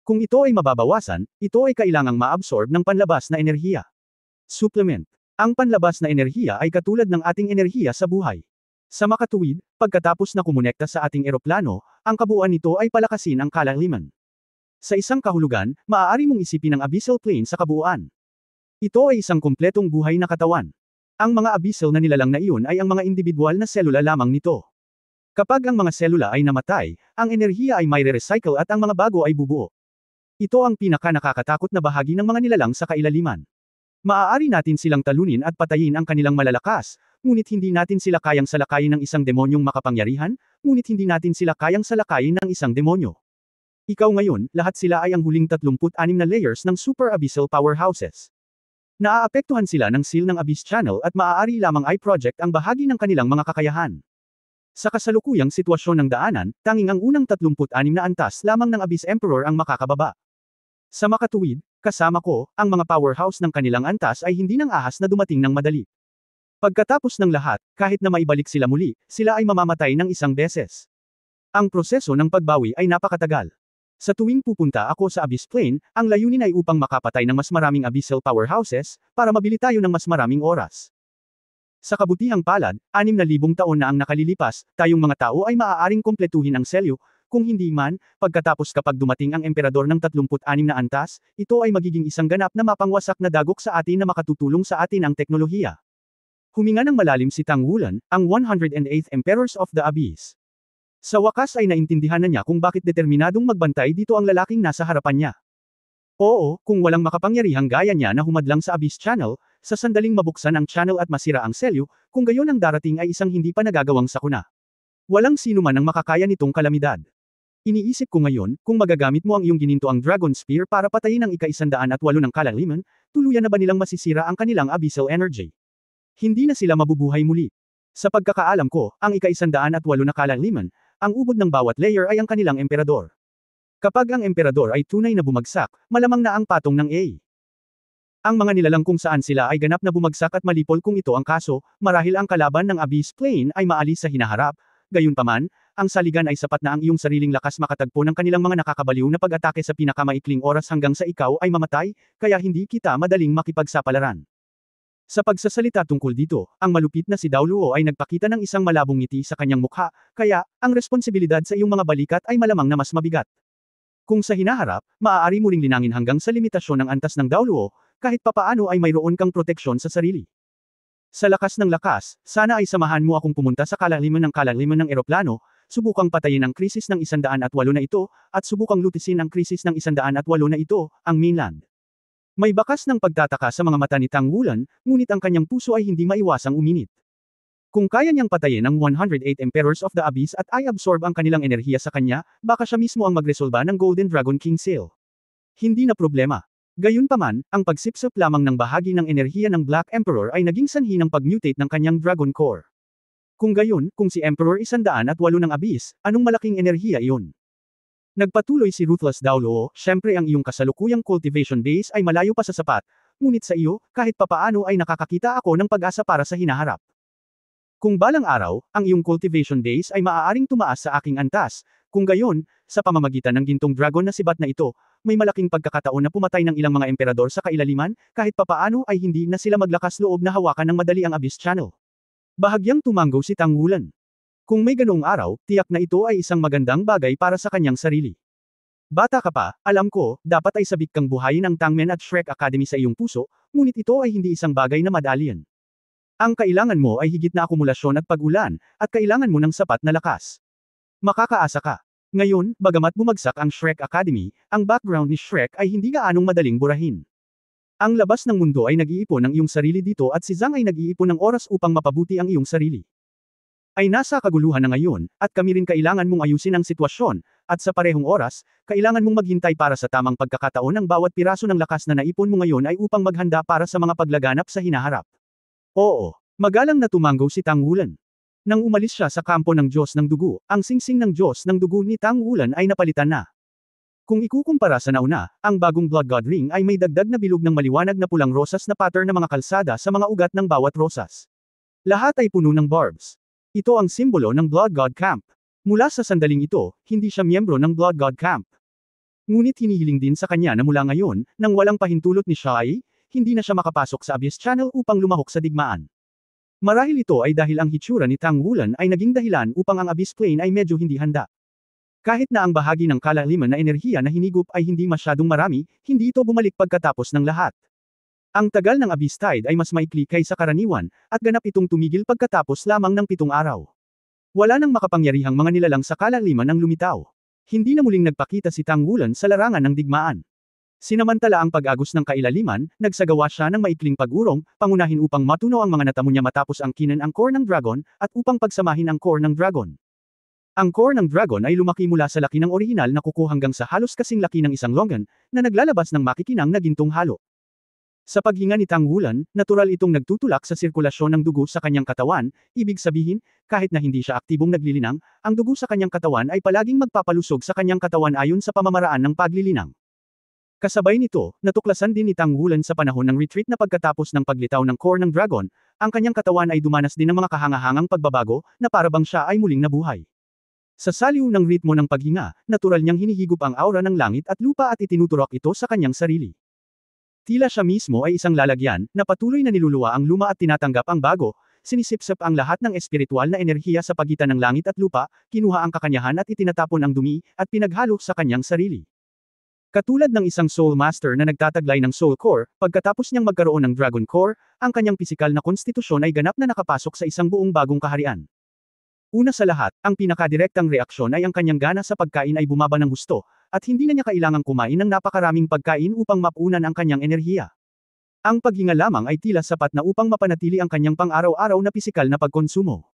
Kung ito ay mababawasan, ito ay kailangang maabsorb ng panlabas na enerhiya. Supplement. Ang panlabas na enerhiya ay katulad ng ating enerhiya sa buhay. Sa makatuwid, pagkatapos na kumonekta sa ating eroplano, ang kabuuan nito ay palakasin ang kalaliman. Sa isang kahulugan, maaari mong isipin ang abyssal plane sa kabuuan. Ito ay isang kumpletong buhay na katawan. Ang mga abyssal na nilalang na iyon ay ang mga individual na selula lamang nito. Kapag ang mga selula ay namatay, ang enerhiya ay may re-recycle at ang mga bago ay bubuo. Ito ang pinaka-nakakatakot na bahagi ng mga nilalang sa kailaliman. Maaari natin silang talunin at patayin ang kanilang malalakas, ngunit hindi natin sila kayang salakayin ng isang demonyong makapangyarihan, ngunit hindi natin sila kayang salakayin ng isang demonyo. Ikaw ngayon, lahat sila ay ang huling 36 na layers ng super abyssal powerhouses. Naaapektuhan sila ng seal ng Abyss Channel at maaari lamang i-project ang bahagi ng kanilang mga kakayahan. Sa kasalukuyang sitwasyon ng daanan, tanging ang unang 36 na antas lamang ng Abyss Emperor ang makakababa. Sa makatuwid, kasama ko, ang mga powerhouse ng kanilang antas ay hindi nang ahas na dumating ng madali. Pagkatapos ng lahat, kahit na maibalik sila muli, sila ay mamamatay ng isang beses. Ang proseso ng pagbawi ay napakatagal. Sa tuwing pupunta ako sa Abyss Plane, ang layunin ay upang makapatay ng mas maraming abyssal powerhouses, para mabili tayo ng mas maraming oras. Sa kabutihang palad, 6,000 taon na ang nakalilipas, tayong mga tao ay maaaring kumpletuhin ang selyo. Kung hindi man, pagkatapos kapag dumating ang emperador ng 36 na antas, ito ay magiging isang ganap na mapangwasak na dagok sa atin na makatutulong sa atin ang teknolohiya. Huminga ng malalim si Tang Wulan, ang 108th Emperors of the Abyss. Sa wakas ay naintindihan na niya kung bakit determinadong magbantay dito ang lalaking nasa harapan niya. Oo, kung walang makapangyarihang gaya niya na humadlang sa Abyss Channel, sa sandaling mabuksan ang channel at masira ang selyo, kung gayon ang darating ay isang hindi pa nagagawang sakuna. Walang sino man ang makakaya nitong kalamidad. Iniisip ko ngayon, kung magagamit mo ang iyong ginintoang Dragon Spear para patayin ang ika-108 ng kalaliman, tuluyan na ba nilang masisira ang kanilang abyssal energy? Hindi na sila mabubuhay muli. Sa pagkakaalam ko, ang ika-108 na kalaliman, ang ubod ng bawat layer ay ang kanilang emperador. Kapag ang emperador ay tunay na bumagsak, malamang na ang patong ng A. Ang mga nilalang kung saan sila ay ganap na bumagsak at malipol kung ito ang kaso, marahil ang kalaban ng Abyss Plane ay maalis sa hinaharap. Gayunpaman, ang saligan ay sapat na ang iyong sariling lakas makatagpo ng kanilang mga nakakabaliw na pag-atake sa pinakamaikling oras hanggang sa ikaw ay mamatay, kaya hindi kita madaling makipagsapalaran. Sa pagsasalita tungkol dito, ang malupit na si Dao Luo ay nagpakita ng isang malabong ngiti sa kanyang mukha, kaya, ang responsibilidad sa iyong mga balikat ay malamang na mas mabigat. Kung sa hinaharap, maaari mo ring linangin hanggang sa limitasyon ng antas ng Dao Luo, kahit papaano ay mayroon kang proteksyon sa sarili. Sa lakas ng lakas, sana ay samahan mo akong pumunta sa kalaliman ng eroplano, subukang patayin ang krisis ng 108 na ito, at subukang lutisin ang krisis ng 108 na ito, ang mainland. May bakas ng pagtataka sa mga mata ni Tang Wulan, ngunit ang kanyang puso ay hindi maiwasang uminit. Kung kaya niyang patayin ang 108 Emperors of the Abyss at ay absorb ang kanilang enerhiya sa kanya, baka siya mismo ang magresolba ng Golden Dragon King Seal. Hindi na problema. Gayunpaman, ang pagsipsip lamang ng bahagi ng enerhiya ng Black Emperor ay naging sanhi ng pag-mutate ng kanyang Dragon Core. Kung gayon, kung si Emperor 108 ng Abyss, anong malaking enerhiya iyon? Nagpatuloy si Ruthless Dao Luo, syempre ang iyong kasalukuyang cultivation base ay malayo pa sa sapat, ngunit sa iyo, kahit papaano ay nakakakita ako ng pag-asa para sa hinaharap. Kung balang araw, ang iyong cultivation base ay maaaring tumaas sa aking antas, kung gayon, sa pamamagitan ng gintong dragon na sibat na ito, may malaking pagkakataon na pumatay ng ilang mga emperador sa kailaliman, kahit papaano ay hindi na sila maglakas loob na hawakan ng madali ang Abyss Channel. Bahagyang tumanggo si Tang Wulan. Kung may ganoong araw, tiyak na ito ay isang magandang bagay para sa kanyang sarili. Bata ka pa, alam ko, dapat ay sabik kang buhayin ang Tangmen at Shrek Academy sa iyong puso, ngunit ito ay hindi isang bagay na madalian. Ang kailangan mo ay higit na akumulasyon at pag-ulan, at kailangan mo ng sapat na lakas. Makakaasa ka. Ngayon, bagamat bumagsak ang Shrek Academy, ang background ni Shrek ay hindi gaanong madaling burahin. Ang labas ng mundo ay nag-iipon ng iyong sarili dito at si Zhang ay nag-iipon ng oras upang mapabuti ang iyong sarili. Ay nasa kaguluhan na ngayon, at kami rin kailangan mong ayusin ang sitwasyon, at sa parehong oras, kailangan mong maghintay para sa tamang pagkakataon ng bawat piraso ng lakas na naipon mo ngayon ay upang maghanda para sa mga paglaganap sa hinaharap. Oo, magalang na tumanggo si Tang Wulan. Nang umalis siya sa kampo ng Diyos ng Dugo, ang singsing ng Diyos ng Dugo ni Tang Wulan ay napalitan na. Kung ikukumpara sa nauna, ang bagong Blood God Ring ay may dagdag na bilog ng maliwanag na pulang rosas na pattern na mga kalsada sa mga ugat ng bawat rosas. Lahat ay puno ng barbs. Ito ang simbolo ng Blood God Camp. Mula sa sandaling ito, hindi siya miyembro ng Blood God Camp. Ngunit hinihiling din sa kanya na mula ngayon, nang walang pahintulot ni Shai, hindi na siya makapasok sa Abyss Channel upang lumahok sa digmaan. Marahil ito ay dahil ang hitsura ni Tang Wulan ay naging dahilan upang ang Abyss Plane ay medyo hindi handa. Kahit na ang bahagi ng kalaliman na enerhiya na hinigup ay hindi masyadong marami, hindi ito bumalik pagkatapos ng lahat. Ang tagal ng Abyss Tide ay mas maikli kaysa karaniwan, at ganap itong tumigil pagkatapos lamang ng 7 araw. Wala nang makapangyarihang mga nilalang sa kalaliman ang lumitaw. Hindi na muling nagpakita si Tang Wulan sa larangan ng digmaan. Sinamantala ang pag-agos ng kailaliman, nagsagawa siya ng maikling pag-urong, pangunahin upang matunaw ang mga natamo niya matapos ang kinan ang core ng dragon, at upang pagsamahin ang core ng dragon. Ang core ng dragon ay lumaki mula sa laki ng orihinal na kuko hanggang sa halos kasing laki ng isang longgan, na naglalabas ng makikinang na gintong halo. Sa paghinga ni Tang Wulan, natural itong nagtutulak sa sirkulasyon ng dugo sa kanyang katawan, ibig sabihin, kahit na hindi siya aktibong naglilinang, ang dugo sa kanyang katawan ay palaging magpapalusog sa kanyang katawan ayon sa pamamaraan ng paglilinang. Kasabay nito, natuklasan din ni Tang Wulan sa panahon ng retreat na pagkatapos ng paglitaw ng core ng dragon, ang kanyang katawan ay dumanas din ng mga kahangahangang pagbabago, na parabang siya ay muling nabuhay. Sa saliw ng ritmo ng paghinga, natural niyang hinihigop ang aura ng langit at lupa at itinuturok ito sa kanyang sarili. Tila siya mismo ay isang lalagyan, na patuloy na niluluwa ang luma at tinatanggap ang bago, sinisipsip ang lahat ng espiritual na enerhiya sa pagitan ng langit at lupa, kinuha ang kakanyahan at itinatapon ang dumi, at pinaghalo sa kanyang sarili. Katulad ng isang Soul Master na nagtataglay ng Soul Core, pagkatapos niyang magkaroon ng Dragon Core, ang kanyang pisikal na konstitusyon ay ganap na nakapasok sa isang buong bagong kaharian. Una sa lahat, ang pinakadirektang reaksyon ay ang kanyang gana sa pagkain ay bumaba ng husto, at hindi na niya kailangang kumain ng napakaraming pagkain upang mapunan ang kanyang enerhiya. Ang paghinga lamang ay tila sapat na upang mapanatili ang kanyang pang-araw-araw na pisikal na pagkonsumo.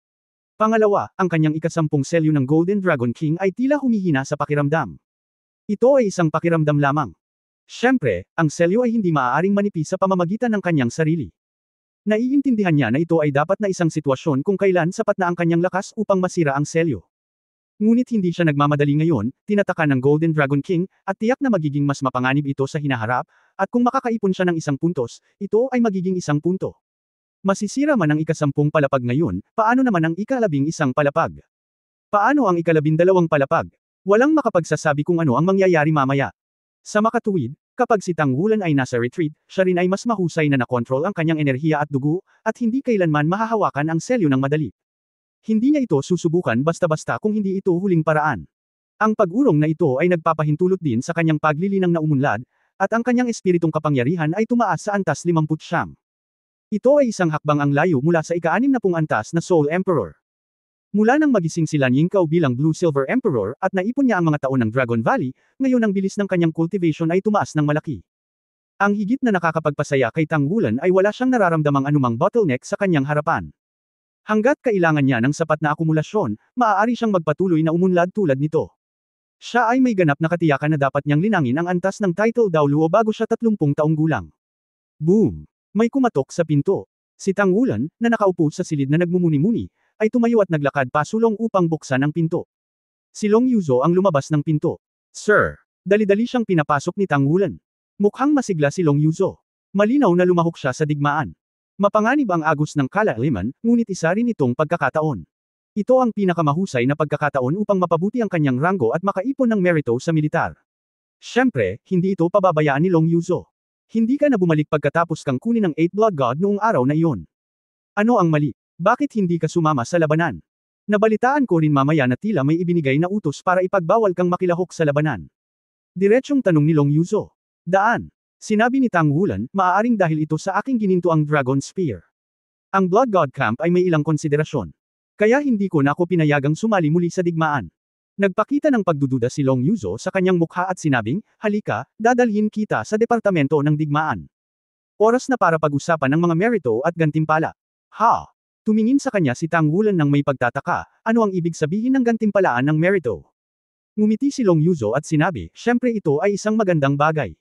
Pangalawa, ang kanyang ikasampung selyo ng Golden Dragon King ay tila humihina sa pakiramdam. Ito ay isang pakiramdam lamang. Siyempre, ang selyo ay hindi maaaring manipis sa pamamagitan ng kanyang sarili. Naiintindihan niya na ito ay dapat na isang sitwasyon kung kailan sapat na ang kanyang lakas upang masira ang selyo. Ngunit hindi siya nagmamadali ngayon, tinataka ng Golden Dragon King, at tiyak na magiging mas mapanganib ito sa hinaharap, at kung makakaipon siya ng 1 puntos, ito ay magiging 1 punto. Masisira man ang ika-10 palapag ngayon, paano naman ang ika-11 palapag? Paano ang ika-12 palapag? Walang makapagsasabi kung ano ang mangyayari mamaya. Sa makatuwid, kapag si Tangwulan ay nasa retreat, siya rin ay mas mahusay na nakontrol ang kanyang enerhiya at dugo, at hindi kailanman mahahawakan ang selyo ng madali. Hindi niya ito susubukan basta-basta kung hindi ito huling paraan. Ang pag-urong na ito ay nagpapahintulot din sa kanyang paglilinang na umunlad, at ang kanyang espiritong kapangyarihan ay tumaas sa antas 50. Ito ay isang hakbang ang layo mula sa ika-60 antas na Soul Emperor. Mula nang magising si Lan Yingkou bilang Blue-Silver Emperor at naipon niya ang mga taon ng Dragon Valley, ngayon ang bilis ng kanyang cultivation ay tumaas ng malaki. Ang higit na nakakapagpasaya kay Tangwulan ay wala siyang nararamdamang anumang bottleneck sa kanyang harapan. Hanggat kailangan niya ng sapat na akumulasyon, maaari siyang magpatuloy na umunlad tulad nito. Siya ay may ganap na katiyakan na dapat niyang linangin ang antas ng title Dao Luo bago siya 30 taong gulang. Boom! May kumatok sa pinto. Si Tangwulan, na nakaupo sa silid na nagmumuni-muni, ay tumayo at naglakad pasulong upang buksan ang pinto. Si Long Yuzo ang lumabas ng pinto. Sir! Dali-dali siyang pinapasok ni Tangwulan. Mukhang masigla si Long Yuzo. Malinaw na lumahok siya sa digmaan. Mapanganib ang agos ng kalaliman, ngunit isa rin itong pagkakataon. Ito ang pinakamahusay na pagkakataon upang mapabuti ang kanyang ranggo at makaipon ng merito sa militar. Siyempre, hindi ito pababayaan ni Long Yuzo. Hindi ka na bumalik pagkatapos kang kunin ng 8 Blood God noong araw na iyon. Ano ang mali? Bakit hindi ka sumama sa labanan? Nabalitaan ko rin mamaya na tila may ibinigay na utos para ipagbawal kang makilahok sa labanan. Diretsyong tanong ni Long Yuzo. Daan. Sinabi ni Tangwulan, maaaring dahil ito sa aking gininto ang Dragon Spear. Ang Blood God Camp ay may ilang konsiderasyon. Kaya hindi ko na ako pinayagang sumali muli sa digmaan. Nagpakita ng pagdududa si Long Yuzo sa kanyang mukha at sinabing, halika, dadalhin kita sa departamento ng digmaan. Oras na para pag-usapan ng mga merito at gantimpala. Ha! Tumingin sa kanya si Tangwulan ng may pagtataka, ano ang ibig sabihin ng gantimpalaan ng merito? Ngumiti si Long Yuzo at sinabi, syempre ito ay isang magandang bagay.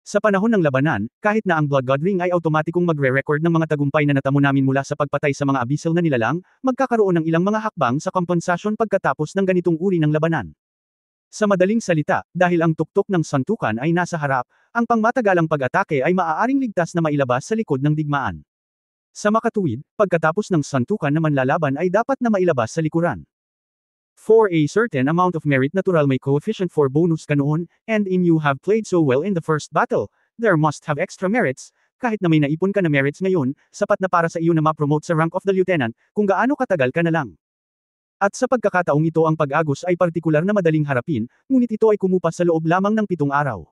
Sa panahon ng labanan, kahit na ang Blood God Ring ay automatikong magre-record ng mga tagumpay na natamo namin mula sa pagpatay sa mga abyssal na nilalang, magkakaroon ng ilang mga hakbang sa kompensasyon pagkatapos ng ganitong uri ng labanan. Sa madaling salita, dahil ang tuktok ng santukan ay nasa harap, ang pangmatagalang pag-atake ay maaaring ligtas na mailabas sa likod ng digmaan. Sa makatuwid, pagkatapos ng santukan na manlalaban ay dapat na mailabas sa likuran. For a certain amount of merit natural may coefficient for bonus ka noon, and in you have played so well in the first battle, there must have extra merits, kahit na may naipon ka na merits ngayon, sapat na para sa iyo na ma-promote sa rank of the lieutenant, kung gaano katagal ka na lang. At sa pagkakataong ito ang pag-agos ay partikular na madaling harapin, ngunit ito ay kumupas sa loob lamang ng 7 araw.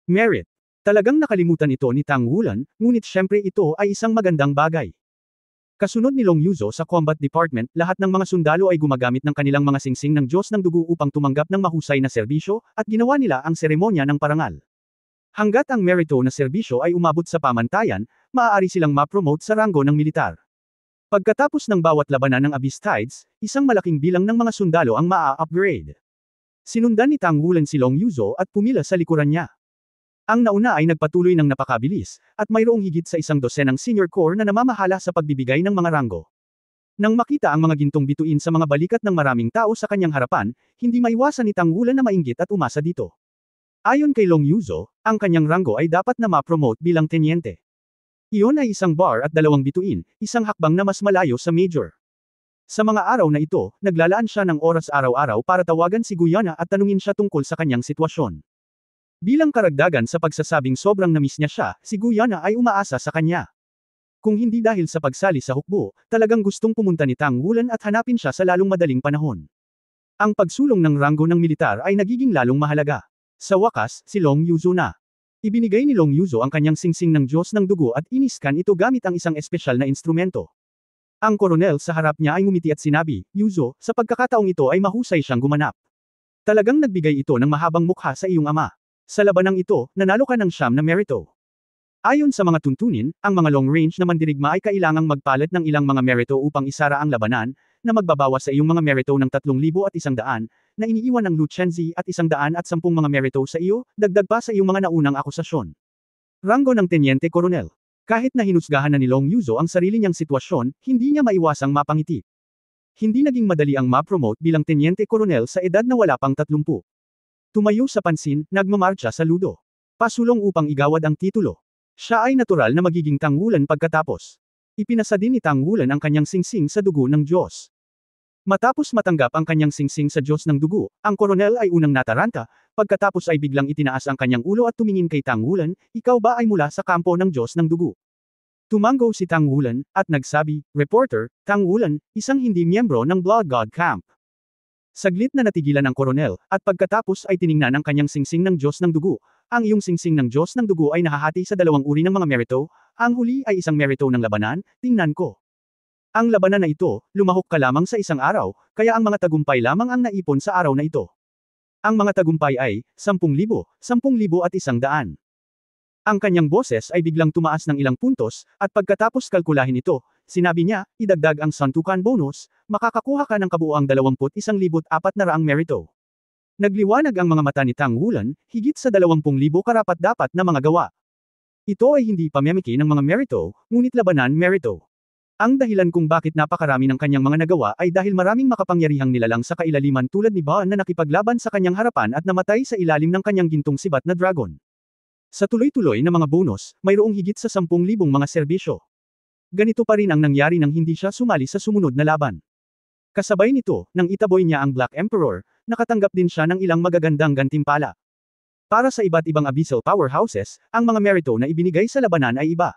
Merit. Talagang nakalimutan ito ni Tangwulan, ngunit syempre ito ay isang magandang bagay. Kasunod ni Long Yuzo sa Combat Department, lahat ng mga sundalo ay gumagamit ng kanilang mga singsing ng Diyos ng Dugo upang tumanggap ng mahusay na serbisyo, at ginawa nila ang seremonya ng parangal. Hanggat ang merito na serbisyo ay umabot sa pamantayan, maaari silang ma-promote sa ranggo ng militar. Pagkatapos ng bawat labanan ng Abyss Tides, isang malaking bilang ng mga sundalo ang maa-upgrade. Sinundan ni Tangwulan si Long Yuzo at pumila sa likuran niya. Ang nauna ay nagpatuloy ng napakabilis, at mayroong higit sa 100 senior corps na namamahala sa pagbibigay ng mga ranggo. Nang makita ang mga gintong bituin sa mga balikat ng maraming tao sa kanyang harapan, hindi maiwasan ni Tangwulan na mainggit at umasa dito. Ayon kay Long Yuzo, ang kanyang ranggo ay dapat na ma-promote bilang tenyente. Iyon ay isang bar at 2 bituin, isang hakbang na mas malayo sa major. Sa mga araw na ito, naglalaan siya ng oras araw-araw para tawagan si Guyana at tanungin siya tungkol sa kanyang sitwasyon. Bilang karagdagan sa pagsasabing sobrang namiss niya siya, si Guyana ay umaasa sa kanya. Kung hindi dahil sa pagsali sa hukbo, talagang gustong pumunta ni Tangwulan at hanapin siya sa lalong madaling panahon. Ang pagsulong ng ranggo ng militar ay nagiging lalong mahalaga. Sa wakas, si Long Yuzo na. Ibinigay ni Long Yuzo ang kanyang singsing ng Diyos ng Dugo at iniskan ito gamit ang isang espesyal na instrumento. Ang koronel sa harap niya ay ngumiti at sinabi, Yuzo, sa pagkakataong ito ay mahusay siyang gumanap. Talagang nagbigay ito ng mahabang mukha sa iyong ama. Sa labanang ito, nanalo ka ng 9 na merito. Ayon sa mga tuntunin, ang mga long-range na mandirigma ay kailangang magpalit ng ilang mga merito upang isara ang labanan, na magbabawas sa iyong mga merito ng 3,100, na iniiwan ng Luchenzi at 110 mga merito sa iyo, dagdag pa sa iyong mga naunang akusasyon. Ranggo ng Tenyente Koronel. Kahit na hinusgahan na ni Long Yuzo ang sarili niyang sitwasyon, hindi niya maiwasang mapangiti. Hindi naging madali ang ma-promote bilang tenyente koronel sa edad na wala pang 30. Tumayo sa pansin, nagmamarcha sa ludo. Pasulong upang igawad ang titulo. Siya ay natural na magiging tanggulan pagkatapos. Ipinasa din ni Tanggulan ang kanyang singsing sa dugo ng Diyos. Matapos matanggap ang kanyang singsing sa Diyos ng dugo, ang koronel ay unang nataranta, pagkatapos ay biglang itinaas ang kanyang ulo at tumingin kay Tanggulan, ikaw ba ay mula sa kampo ng Diyos ng dugo? Tumango si Tanggulan, at nagsabi, Reporter, Tanggulan, isang hindi miyembro ng Blood God Camp. Saglit na natigilan ang koronel, at pagkatapos ay tiningnan ang kanyang singsing ng Diyos ng dugo. Ang iyong singsing ng Diyos ng dugo ay nahahati sa dalawang uri ng mga merito, ang huli ay isang merito ng labanan, tingnan ko. Ang labanan na ito, lumahok ka lamang sa isang araw, kaya ang mga tagumpay lamang ang naipon sa araw na ito. Ang mga tagumpay ay, 10,000, 10,000 at 100. Ang kanyang boses ay biglang tumaas ng ilang puntos, at pagkatapos kalkulahin ito, sinabi niya, idagdag ang suntukan bonus, makakakuha ka ng kabuuang 21,400 merito. Nagliwanag ang mga mata ni Tanggulan, higit sa 20,000 karapat-dapat na mga gawa. Ito ay hindi pamemeki ng mga merito, ngunit labanan merito. Ang dahilan kung bakit napakarami ng kanyang mga nagawa ay dahil maraming makapangyarihang nilalang sa kailaliman tulad ni Baan na nakipaglaban sa kanyang harapan at namatay sa ilalim ng kanyang gintong sibat na dragon. Sa tuloy-tuloy na mga bonus, mayroong higit sa 10,000 mga serbisyo. Ganito pa rin ang nangyari nang hindi siya sumali sa sumunod na laban. Kasabay nito, nang itaboy niya ang Black Emperor, nakatanggap din siya ng ilang magagandang gantimpala. Para sa iba't ibang abyssal powerhouses, ang mga merito na ibinigay sa labanan ay iba.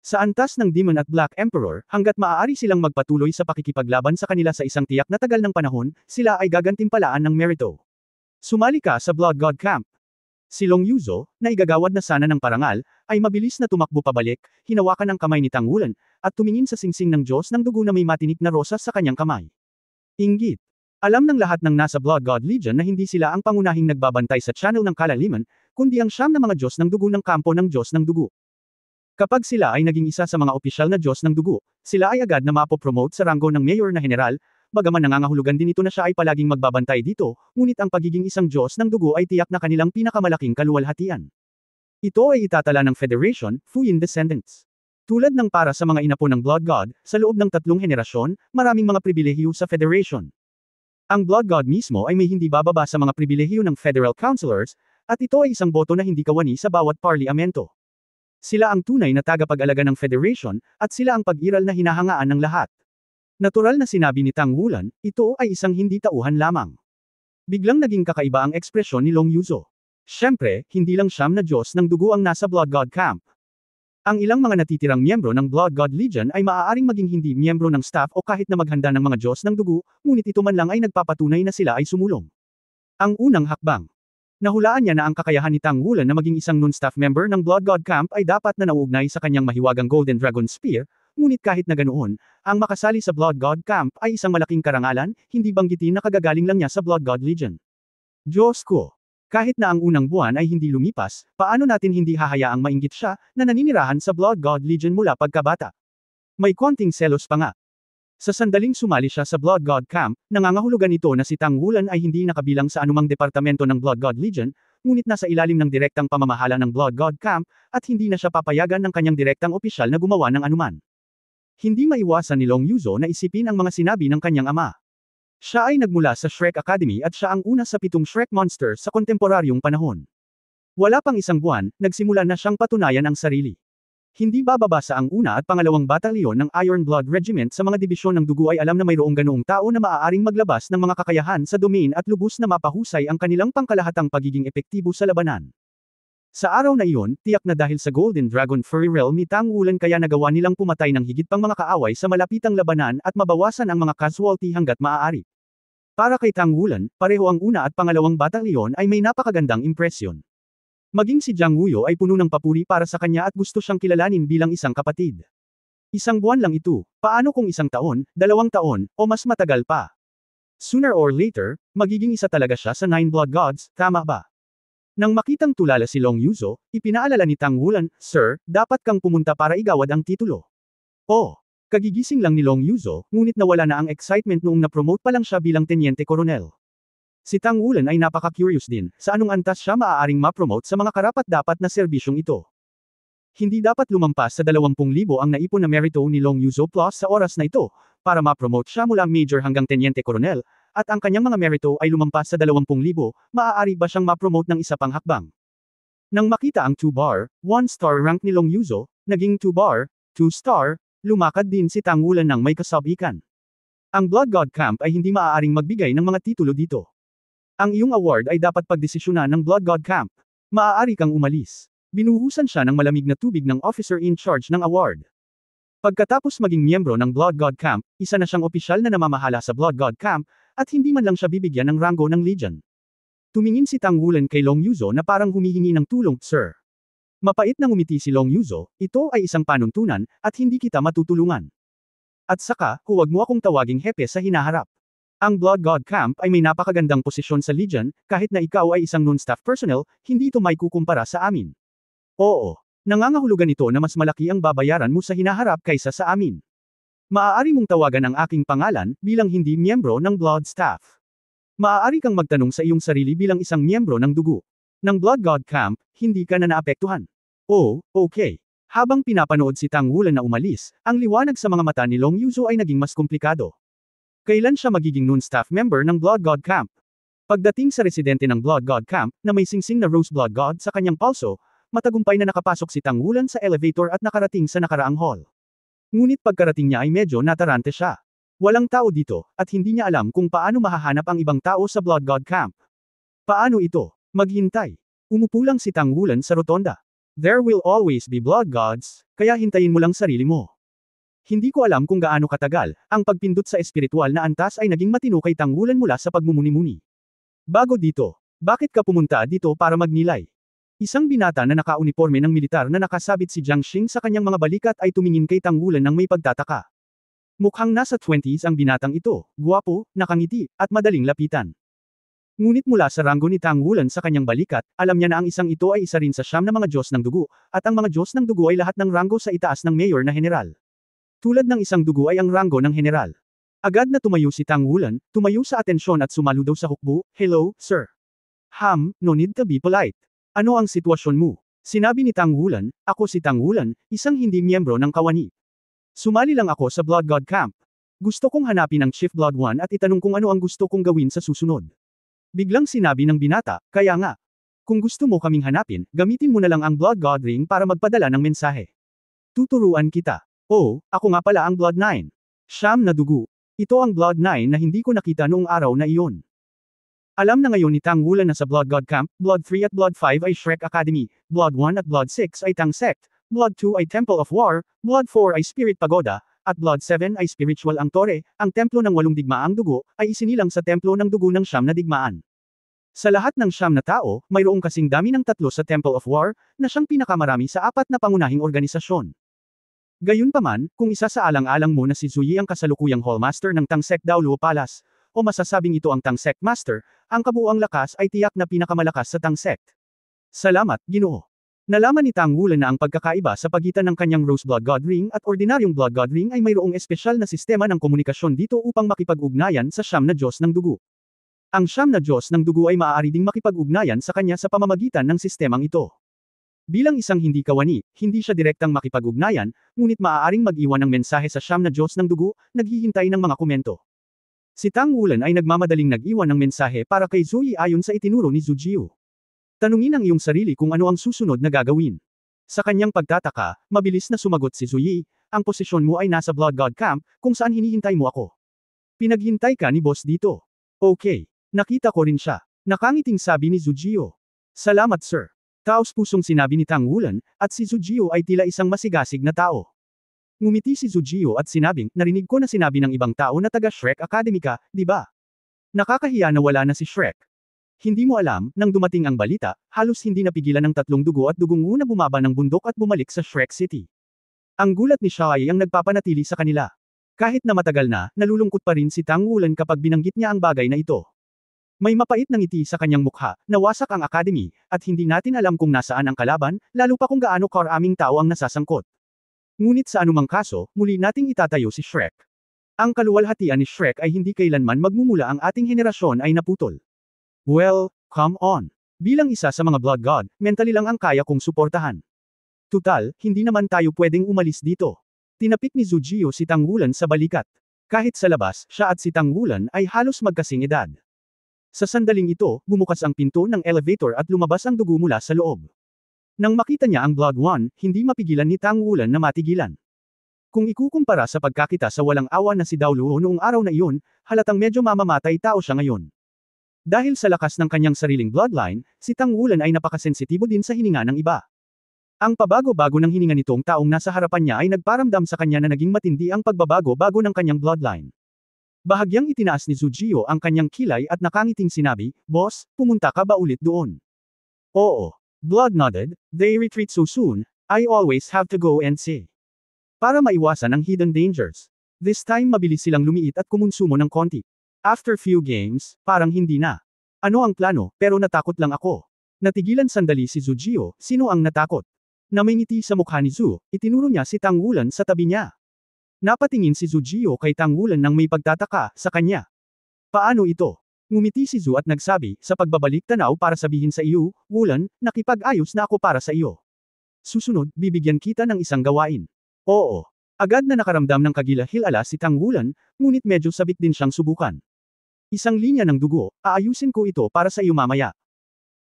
Sa antas ng Demon at Black Emperor, hanggat maaari silang magpatuloy sa pakikipaglaban sa kanila sa isang tiyak na tagal ng panahon, sila ay gagantimpalaan ng merito. Sumali ka sa Blood God Camp. Si Long Yuzo, na igagawad na sana ng parangal, ay mabilis na tumakbo pabalik, hinawakan ang kamay ni Tanggulan, at tumingin sa singsing ng Diyos ng dugo na may matinik na rosas sa kanyang kamay. Inggit. Alam ng lahat ng nasa Blood God Legion na hindi sila ang pangunahing nagbabantay sa channel ng kalaliman, kundi ang 9 na mga Diyos ng dugo ng kampo ng Diyos ng dugo. Kapag sila ay naging isa sa mga opisyal na Diyos ng dugo, sila ay agad na mapopromote sa ranggo ng mayor na general, bagaman nangangahulugan din ito na siya ay palaging magbabantay dito, ngunit ang pagiging isang Diyos ng dugo ay tiyak na kanilang pinakamalaking kaluwalhatian. Ito ay itatala ng Federation, Fuyin Descendants. Tulad ng para sa mga inapo ng Blood God, sa loob ng 3 henerasyon, maraming mga pribilehiyo sa Federation. Ang Blood God mismo ay may hindi bababa sa mga pribilehiyo ng Federal Councilors, at ito ay isang boto na hindi kawani sa bawat parliamento. Sila ang tunay na tagapag-alaga ng Federation, at sila ang pag-iral na hinahangaan ng lahat. Natural na sinabi ni Tanggulan, ito ay isang hindi tauhan lamang. Biglang naging kakaiba ang ekspresyon ni Long Yuzo. Siyempre, hindi lang 9 na Diyos ng dugo ang nasa Blood God Camp. Ang ilang mga natitirang miyembro ng Blood God Legion ay maaaring maging hindi miyembro ng staff o kahit na maghanda ng mga Diyos ng dugo, ngunit ito man lang ay nagpapatunay na sila ay sumulong. Ang unang hakbang. Nahulaan niya na ang kakayahan ni Tanggulan na maging isang non-staff member ng Blood God Camp ay dapat na nauugnay sa kanyang mahiwagang Golden Dragon Spear, ngunit kahit na ganoon, ang makasali sa Blood God Camp ay isang malaking karangalan, hindi banggitin na kagagaling lang niya sa Blood God Legion. Diyos ko! Kahit na ang unang buwan ay hindi lumipas, paano natin hindi hahayaang mainggit siya, na naninirahan sa Blood God Legion mula pagkabata? May konting selos pa nga. Sa sandaling sumali siya sa Blood God Camp, nangangahulugan ito na si Tanggulan ay hindi nakabilang sa anumang departamento ng Blood God Legion, ngunit nasa ilalim ng direktang pamamahala ng Blood God Camp, at hindi na siya papayagan ng kanyang direktang opisyal na gumawa ng anuman. Hindi maiwasan ni Long Yuzo na isipin ang mga sinabi ng kanyang ama. Siya ay nagmula sa Shrek Academy at siya ang una sa 7 Shrek Monster sa kontemporaryong panahon. Wala pang isang buwan, nagsimula na siyang patunayan ang sarili. Hindi bababa sa ang una at pangalawang batalyon ng Iron Blood Regiment sa mga dibisyon ng dugo ay alam na mayroong ganoong tao na maaaring maglabas ng mga kakayahan sa domain at lubos na mapahusay ang kanilang pangkalahatang pagiging epektibo sa labanan. Sa araw na iyon, tiyak na dahil sa Golden Dragon Furry Realm ni Tanggulan kaya nagawa nilang pumatay ng higit pang mga kaaway sa malapitang labanan at mabawasan ang mga casualty hanggat maaari. Para kay Tanggulan, pareho ang una at pangalawang batalyon ay may napakagandang impresyon. Maging si Jiang Wuyo ay puno ng papuri para sa kanya at gusto siyang kilalanin bilang isang kapatid. Isang buwan lang ito, paano kung 1 taon, 2 taon, o mas matagal pa? Sooner or later, magiging isa talaga siya sa 9 Blood Gods, tama ba? Nang makitang tulala si Long Yuzo, ipinaalala ni Tanggulan, Sir, dapat kang pumunta para igawad ang titulo. Oh, kagigising lang ni Long Yuzo, ngunit nawala na ang excitement noong na-promote pa lang siya bilang tenyente koronel. Si Tanggulan ay napaka-curious din, sa anong antas siya maaaring ma-promote sa mga karapat-dapat na serbisyong ito. Hindi dapat lumampas sa 20,000 ang naipon na merito ni Long Yuzo Plus sa oras na ito, para ma-promote siya mula major hanggang tenyente koronel, at ang kanyang mga merito ay lumampas sa 20,000, maaari ba siyang ma-promote ng isa pang hakbang? Nang makita ang 2-bar, 1-star rank ni Long Yuzo, naging 2-bar, 2-star, lumakad din si Tang Wulan ng may kasabikan. Ang Blood God Camp ay hindi maaaring magbigay ng mga titulo dito. Ang iyong award ay dapat pagdesisyonan ng Blood God Camp. Maaari kang umalis. Binuhusan siya ng malamig na tubig ng officer in charge ng award. Pagkatapos maging miyembro ng Blood God Camp, isa na siyang opisyal na namamahala sa Blood God Camp, at hindi man lang siya bibigyan ng ranggo ng Legion. Tumingin si Tang Wulan kay Long Yuzo na parang humihingi ng tulong, Sir. Mapait na ngumiti si Long Yuzo, ito ay isang panuntunan, at hindi kita matutulungan. At saka, huwag mo akong tawaging hepe sa hinaharap. Ang Blood God Camp ay may napakagandang posisyon sa Legion, kahit na ikaw ay isang non-staff personnel, hindi ito may kukumpara sa amin. Oo. Nangangahulugan ito na mas malaki ang babayaran mo sa hinaharap kaysa sa amin. Maaari mong tawagan ang aking pangalan, bilang hindi miyembro ng Blood Staff. Maaari kang magtanong sa iyong sarili bilang isang miyembro ng dugo. Ng Blood God Camp, hindi ka na naapektuhan. Oh, okay. Habang pinapanood si Tang Wulan na umalis, ang liwanag sa mga mata ni Long Yuzo ay naging mas komplikado. Kailan siya magiging non-staff member ng Blood God Camp? Pagdating sa residente ng Blood God Camp, na may singsing na Rose Blood God sa kanyang palso, matagumpay na nakapasok si Tang Wulan sa elevator at nakarating sa nakaraang hall. Ngunit pagkarating niya ay medyo natarante siya. Walang tao dito, at hindi niya alam kung paano mahahanap ang ibang tao sa Blood God Camp. Paano ito? Maghintay. Umupo lang si Tang Wulan sa rotonda. There will always be blood gods, kaya hintayin mo lang sarili mo. Hindi ko alam kung gaano katagal, ang pagpindot sa espiritual na antas ay naging matino kay Tang Wulan mula sa pagmumuni-muni. Bago dito, bakit ka pumunta dito para magnilay? Isang binata na nakauniforme ng militar na nakasabit si Jiang Xing sa kanyang mga balikat ay tumingin kay Tang Wulan ng may pagtataka. Mukhang nasa 20s ang binatang ito, guwapo, nakangiti, at madaling lapitan. Ngunit mula sa ranggo ni Tang Wulan sa kanyang balikat, alam niya na ang isang ito ay isa rin sa 9 na mga Diyos ng dugo, at ang mga Diyos ng dugo ay lahat ng ranggo sa itaas ng mayor na general. Tulad ng isang dugo ay ang ranggo ng general. Agad na tumayo si Tang Wulan, tumayo sa atensyon at sumaludaw sa hukbo, "Hello, sir." No need to be polite. Ano ang sitwasyon mo? Sinabi ni Tang Wulan, "Ako si Tang Wulan, isang hindi miyembro ng kawani. Sumali lang ako sa Blood God Camp. Gusto kong hanapin ang Chief Blood One at itanong kung ano ang gusto kong gawin sa susunod." Biglang sinabi ng binata, "Kaya nga. Kung gusto mo kaming hanapin, gamitin mo na lang ang Blood God Ring para magpadala ng mensahe. Tuturuan kita." Oh, ako nga pala ang Blood 9. Siyam na dugo. Ito ang Blood 9 na hindi ko nakita noong araw na iyon. Alam na ngayon ni Tang Wulan na sa Blood God Camp, Blood 3 at Blood 5 ay Shrek Academy, Blood 1 at Blood 6 ay Tang Sect, Blood 2 ay Temple of War, Blood 4 ay Spirit Pagoda, at Blood 7 ay Spiritual ang Tore, ang templo ng 8 digmaang dugo, ay isinilang sa templo ng dugo ng 9 na digmaan. Sa lahat ng 9 na tao, mayroong kasing dami ng 3 sa Temple of War, na siyang pinakamarami sa 4 na pangunahing organisasyon. Gayunpaman, kung isa sa alang-alang mo na si Zuyi ang kasalukuyang Hallmaster ng Tang Sect Daoluo Palace, o masasabing ito ang Tang Sect Master, ang kabuuang lakas ay tiyak na pinakamalakas sa Tang Sect. Salamat, Ginoo. Nalaman ni Tang Wulan na ang pagkakaiba sa pagitan ng kanyang Rose Blood God Ring at ordinaryong Blood God Ring ay mayroong espesyal na sistema ng komunikasyon dito upang makipag-ugnayan sa 9 na Diyos ng dugo. Ang 9 na Diyos ng dugo ay maaari ding makipag-ugnayan sa kanya sa pamamagitan ng sistemang ito. Bilang isang hindi kawani, hindi siya direktang makipag-ugnayan, ngunit maaaring mag-iwan ng mensahe sa 9 na Diyos ng dugo, naghihintay ng mga komento. Si Tang Wulan ay nagmamadaling nag-iwan ng mensahe para kay Zuyi ayon sa itinuro ni Zhujiu. Tanungin ang iyong sarili kung ano ang susunod na gagawin. Sa kanyang pagtataka, mabilis na sumagot si Zuyi, "Ang posisyon mo ay nasa Blood God Camp, kung saan hinihintay mo ako. Pinaghintay ka ni boss dito." "Okay. Nakita ko rin siya." Nakangiting sabi ni Zhujiu. "Salamat sir." Taos-pusong sinabi ni Tang Wulan, at si Zhujiu ay tila isang masigasig na tao. Ngumiti si Zhujiu at sinabing, "Narinig ko na sinabi ng ibang tao na taga Shrek Academy ka, di ba? Nakakahiya na wala na si Shrek. Hindi mo alam, nang dumating ang balita, halos hindi napigilan ng 3 dugo at dugong na bumaba ng bundok at bumalik sa Shrek City. Ang gulat ni Shai ang nagpapanatili sa kanila. Kahit na matagal na, nalulungkot pa rin si Tang Wulan kapag binanggit niya ang bagay na ito. May mapait na ngiti sa kanyang mukha, nawasak ang academy, at hindi natin alam kung nasaan ang kalaban, lalo pa kung gaano karaming tao ang nasasangkot. Ngunit sa anumang kaso, muli nating itatayo si Shrek. Ang kaluwalhatian ni Shrek ay hindi kailanman magmumula ang ating henerasyon ay naputol. Well, come on. Bilang isa sa mga Blood God, mentally lang ang kaya kong suportahan. Tutal, hindi naman tayo pwedeng umalis dito. Tinapik ni Zhujiu si Tang Wulan sa balikat. Kahit sa labas, siya at si Tang Wulan ay halos magkasing edad. Sa sandaling ito, bumukas ang pinto ng elevator at lumabas ang dugo mula sa loob. Nang makita niya ang Blood One, hindi mapigilan ni Tang Wulan na matigilan. Kung ikukumpara sa pagkakita sa walang awa na si Dao Luo noong araw na iyon, halatang medyo mamamatay tao siya ngayon. Dahil sa lakas ng kanyang sariling bloodline, si Tang Wulan ay napakasensitibo din sa hininga ng iba. Ang pabago-bago ng hininga nitong taong nasa harapan niya ay nagparamdam sa kanya na naging matindi ang pagbabago-bago ng kanyang bloodline. Bahagyang itinaas ni Zhu Jio ang kanyang kilay at nakangiting sinabi, "Boss, pumunta ka ba ulit doon?" "Oo." Blood nodded, "They retreat so soon, I always have to go and see." Para maiwasan ang hidden dangers. This time mabilis silang lumiit at kumonsumo ng konti. After few games, parang hindi na. Ano ang plano, pero natakot lang ako. Natigilan sandali si Zhu Jio, sino ang natakot? Na may ngiti sa mukha ni Zhu, itinuro niya si Tang Wulan sa tabi niya. Napatingin si Zhu Jio kay Tang Wulan nang may pagtataka sa kanya. Paano ito? Ngumiti si Zhu at nagsabi, sa pagbabalik tanaw para sabihin sa iyo, Wulan, nakipag-ayos na ako para sa iyo. Susunod, bibigyan kita ng isang gawain. Oo. Agad na nakaramdam ng kagilahil-ala si Tang Wulan, ngunit medyo sabik din siyang subukan. Isang linya ng dugo, aayusin ko ito para sa iyo mamaya.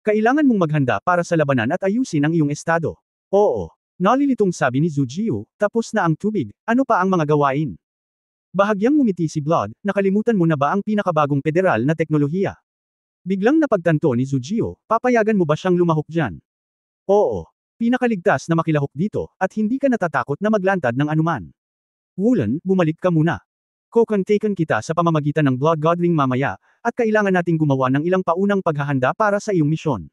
Kailangan mong maghanda para sa labanan at ayusin ang iyong estado. Oo. Nalilitong sabi ni Zhu Jio, tapos na ang tubig, ano pa ang mga gawain? Bahagyang ngumiti si Blood, nakalimutan mo na ba ang pinakabagong federal na teknolohiya? Biglang napagtanto ni Zhu Jio, papayagan mo ba siyang lumahok dyan? Oo. Pinakaligtas na makilahok dito, at hindi ka natatakot na maglantad ng anuman. Wulan, bumalik ka muna. Kokontaken kita sa pamamagitan ng Blood God Ring mamaya, at kailangan nating gumawa ng ilang paunang paghahanda para sa iyong misyon.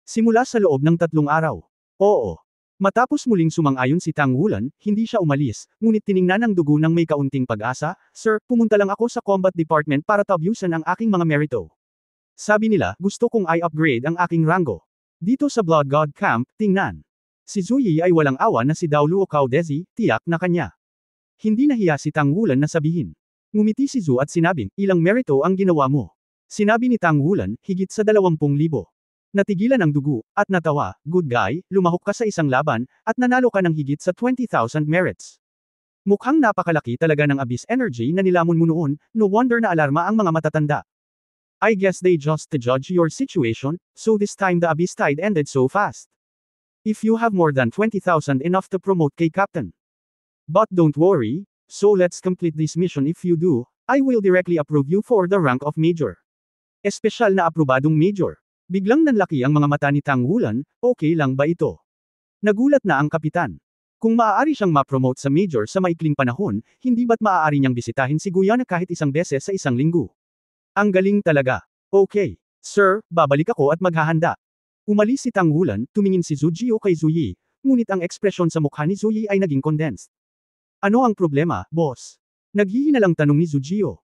Simula sa loob ng 3 araw. Oo. Matapos muling sumang-ayon si Tang Wulan, hindi siya umalis, ngunit tiningnan ang dugo ng may kaunting pag-asa, "Sir, pumunta lang ako sa combat department para tabyusan ang aking mga merito. Sabi nila, gusto kong i-upgrade ang aking rango. Dito sa Blood God Camp, tingnan." Si Zhu Yi ay walang awa na si Dao Luo Cao Dezi, tiyak na kanya. Hindi nahiya si Tang Wulan na sabihin. Ngumiti si Zhu at sinabing, "Ilang merito ang ginawa mo?" Sinabi ni Tang Wulan, "Higit sa 20,000. Natigilan ang dugo, at natawa, "Good guy, lumahok ka sa isang laban, at nanalo ka ng higit sa 20,000 merits. Mukhang napakalaki talaga ng abyss energy na nilamon mo noon, no wonder na alarma ang mga matatanda. I guess they just to judge your situation, so this time the abyss tide ended so fast. If you have more than 20,000 enough to promote kay Captain. But don't worry, so let's complete this mission. If you do, I will directly approve you for the rank of Major." Espesyal na aprobadong Major. Biglang nanlaki ang mga mata ni Tang Wulan, okay lang ba ito? Nagulat na ang kapitan. Kung maaari siyang ma-promote sa Major sa maikling panahon, hindi ba't maaari niyang bisitahin si Guyana kahit isang beses sa isang linggo? Ang galing talaga. Okay, sir, babalik ako at maghahanda. Umalis si Tang Wulan, tumingin si Zhu Jio kay Zhu Yi, ngunit ang ekspresyon sa mukha ni Zhu Yi ay naging condensed. Ano ang problema, boss? Naghihinalang tanong ni Zhu Jio.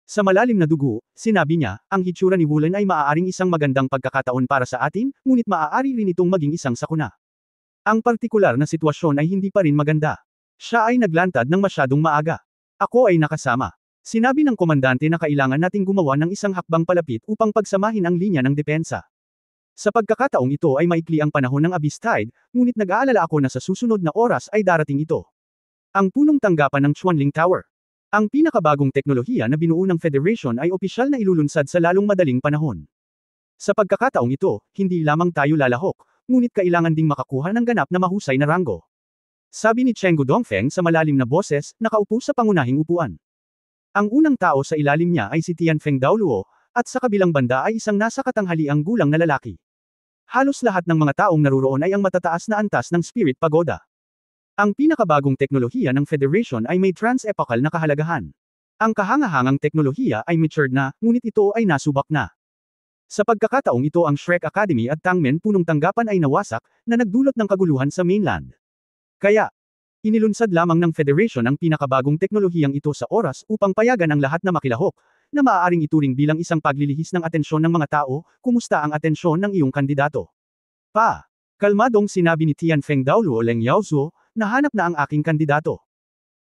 Sa malalim na dugo, sinabi niya, ang hitsura ni Wulan ay maaaring isang magandang pagkakataon para sa atin, ngunit maaari rin itong maging isang sakuna. Ang partikular na sitwasyon ay hindi pa rin maganda. Siya ay naglantad ng masyadong maaga. Ako ay nakasama. Sinabi ng komandante na kailangan nating gumawa ng isang hakbang palapit upang pagsamahin ang linya ng depensa. Sa pagkakataong ito ay maikli ang panahon ng abyss tide, ngunit nag-aalala ako na sa susunod na oras ay darating ito. Ang punong tanggapan ng Chuanling Tower. Ang pinakabagong teknolohiya na binuo ng Federation ay opisyal na ilulunsad sa lalong madaling panahon. Sa pagkakataong ito, hindi lamang tayo lalahok, ngunit kailangan ding makakuha ng ganap na mahusay na rango. Sabi ni Cheng Dongfeng sa malalim na boses, nakaupo sa pangunahing upuan. Ang unang tao sa ilalim niya ay si Tianfeng Daoluo, at sa kabilang banda ay isang nasa katanghaliang gulang na lalaki. Halos lahat ng mga taong naruroon ay ang matataas na antas ng Spirit Pagoda. Ang pinakabagong teknolohiya ng Federation ay may trans-epochal na kahalagahan. Ang kahangahangang teknolohiya ay matured na, ngunit ito ay nasubak na. Sa pagkakataong ito ang Shrek Academy at Tangmen punong tanggapan ay nawasak, na nagdulot ng kaguluhan sa mainland. Kaya, inilunsad lamang ng Federation ang pinakabagong teknolohiyang ito sa oras upang payagan ang lahat na makilahok, na maaaring ituring bilang isang paglilihis ng atensyon ng mga tao, kumusta ang atensyon ng iyong kandidato? Kalmadong sinabi ni Tianfeng Daoluo Leng Yaozuo, nahanap na ang aking kandidato.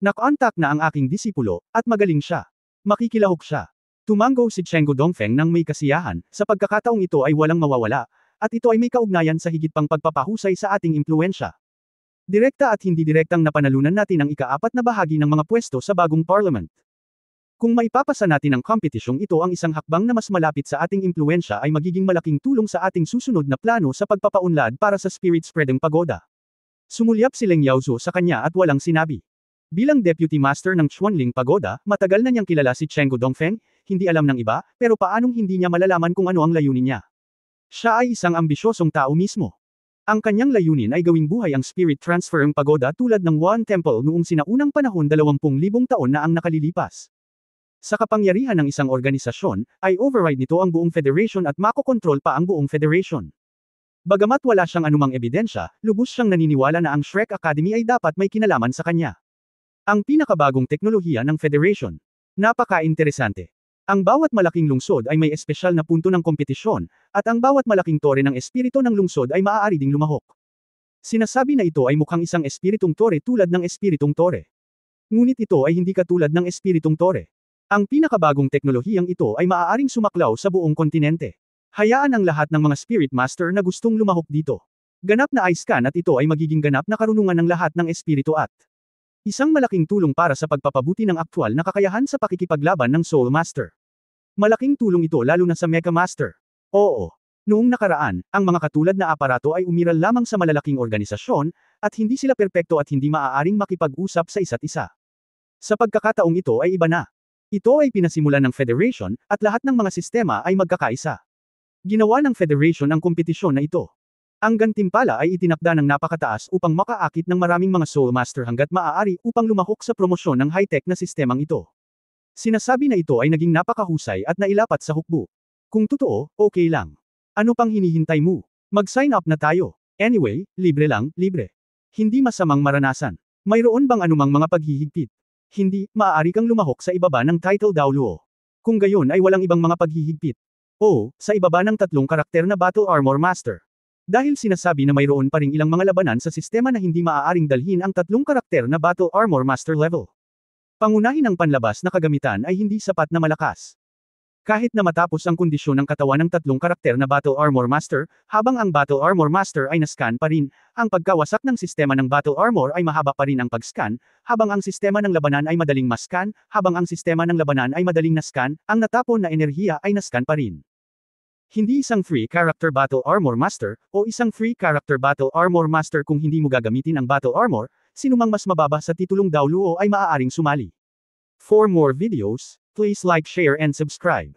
Nakontak na ang aking disipulo, at magaling siya. Makikilahok siya. Tumango si Cheng Dongfeng nang may kasiyahan, sa pagkakataong ito ay walang mawawala, at ito ay may kaugnayan sa higit pang pagpapahusay sa ating impluensya. Direkta at hindi direktang napanalunan natin ang ika-4 na bahagi ng mga pwesto sa bagong parliament. Kung maipapasa natin ang kompetisyong ito ang isang hakbang na mas malapit sa ating impluensya ay magiging malaking tulong sa ating susunod na plano sa pagpapaunlad para sa Spirit Spreading Pagoda. Sumulyap si Leng Yaozu sa kanya at walang sinabi. Bilang Deputy Master ng Chuanling Pagoda, matagal na niyang kilala si Chenggu Dongfeng, hindi alam ng iba, pero paanong hindi niya malalaman kung ano ang layunin niya? Siya ay isang ambisyosong tao mismo. Ang kanyang layunin ay gawing buhay ang Spirit Transferring Pagoda tulad ng Wan Temple noong sinaunang panahon 20,000 taon na ang nakalilipas. Sa kapangyarihan ng isang organisasyon, ay override nito ang buong federation at makokontrol pa ang buong federation. Bagamat wala siyang anumang ebidensya, lubos siyang naniniwala na ang Shrek Academy ay dapat may kinalaman sa kanya. Ang pinakabagong teknolohiya ng federation. Napaka-interesante. Ang bawat malaking lungsod ay may espesyal na punto ng kompetisyon, at ang bawat malaking tore ng espiritu ng lungsod ay maaari ding lumahok. Sinasabi na ito ay mukhang isang espiritong tore tulad ng espiritong tore. Ngunit ito ay hindi katulad ng espiritong tore. Ang pinakabagong teknolohiyang ito ay maaaring sumaklaw sa buong kontinente. Hayaan ang lahat ng mga Spirit Master na gustong lumahok dito. Ganap na ice scan at ito ay magiging ganap na karunungan ng lahat ng espiritu at isang malaking tulong para sa pagpapabuti ng aktwal na kakayahan sa pakikipaglaban ng Soul Master. Malaking tulong ito lalo na sa Mecha Master. Oo. Noong nakaraan, ang mga katulad na aparato ay umiral lamang sa malalaking organisasyon, at hindi sila perpekto at hindi maaaring makipag-usap sa isa't isa. Sa pagkakataong ito ay iba na. Ito ay pinasimulan ng Federation, at lahat ng mga sistema ay magkakaisa. Ginawa ng Federation ang kompetisyon na ito. Ang gantimpala ay itinakda ng napakataas upang makaakit ng maraming mga Soul Master hanggat maaari upang lumahok sa promosyon ng high-tech na sistemang ito. Sinasabi na ito ay naging napakahusay at nailapat sa hukbo. Kung totoo, okay lang. Ano pang hinihintay mo? Mag-sign up na tayo. Anyway, libre lang, libre. Hindi masamang maranasan. Mayroon bang anumang mga paghihigpit? Hindi, maaari kang lumahok sa ibaba ng title Daoluo. Kung gayon ay walang ibang mga paghihigpit. Oo, sa ibaba ng 3 karakter na Battle Armor Master. Dahil sinasabi na mayroon pa ring ilang mga labanan sa sistema na hindi maaaring dalhin ang 3 karakter na Battle Armor Master level. Pangunahin ang panlabas na kagamitan ay hindi sapat na malakas. Kahit na matapos ang kondisyon ng katawan ng 3 karakter na Battle Armor Master, habang ang Battle Armor Master ay nascan pa rin, ang pagkawasak ng sistema ng Battle Armor ay mahaba pa rin ang pag-scan, habang ang sistema ng labanan ay madaling mascan, habang ang sistema ng labanan ay madaling nascan, ang natapon na enerhiya ay nascan pa rin. Hindi isang free character Battle Armor Master, o isang free character Battle Armor Master kung hindi mo gagamitin ang Battle Armor, sinumang mas mababa sa titulong Daoluo ay maaaring sumali. For more videos, please like, share and subscribe.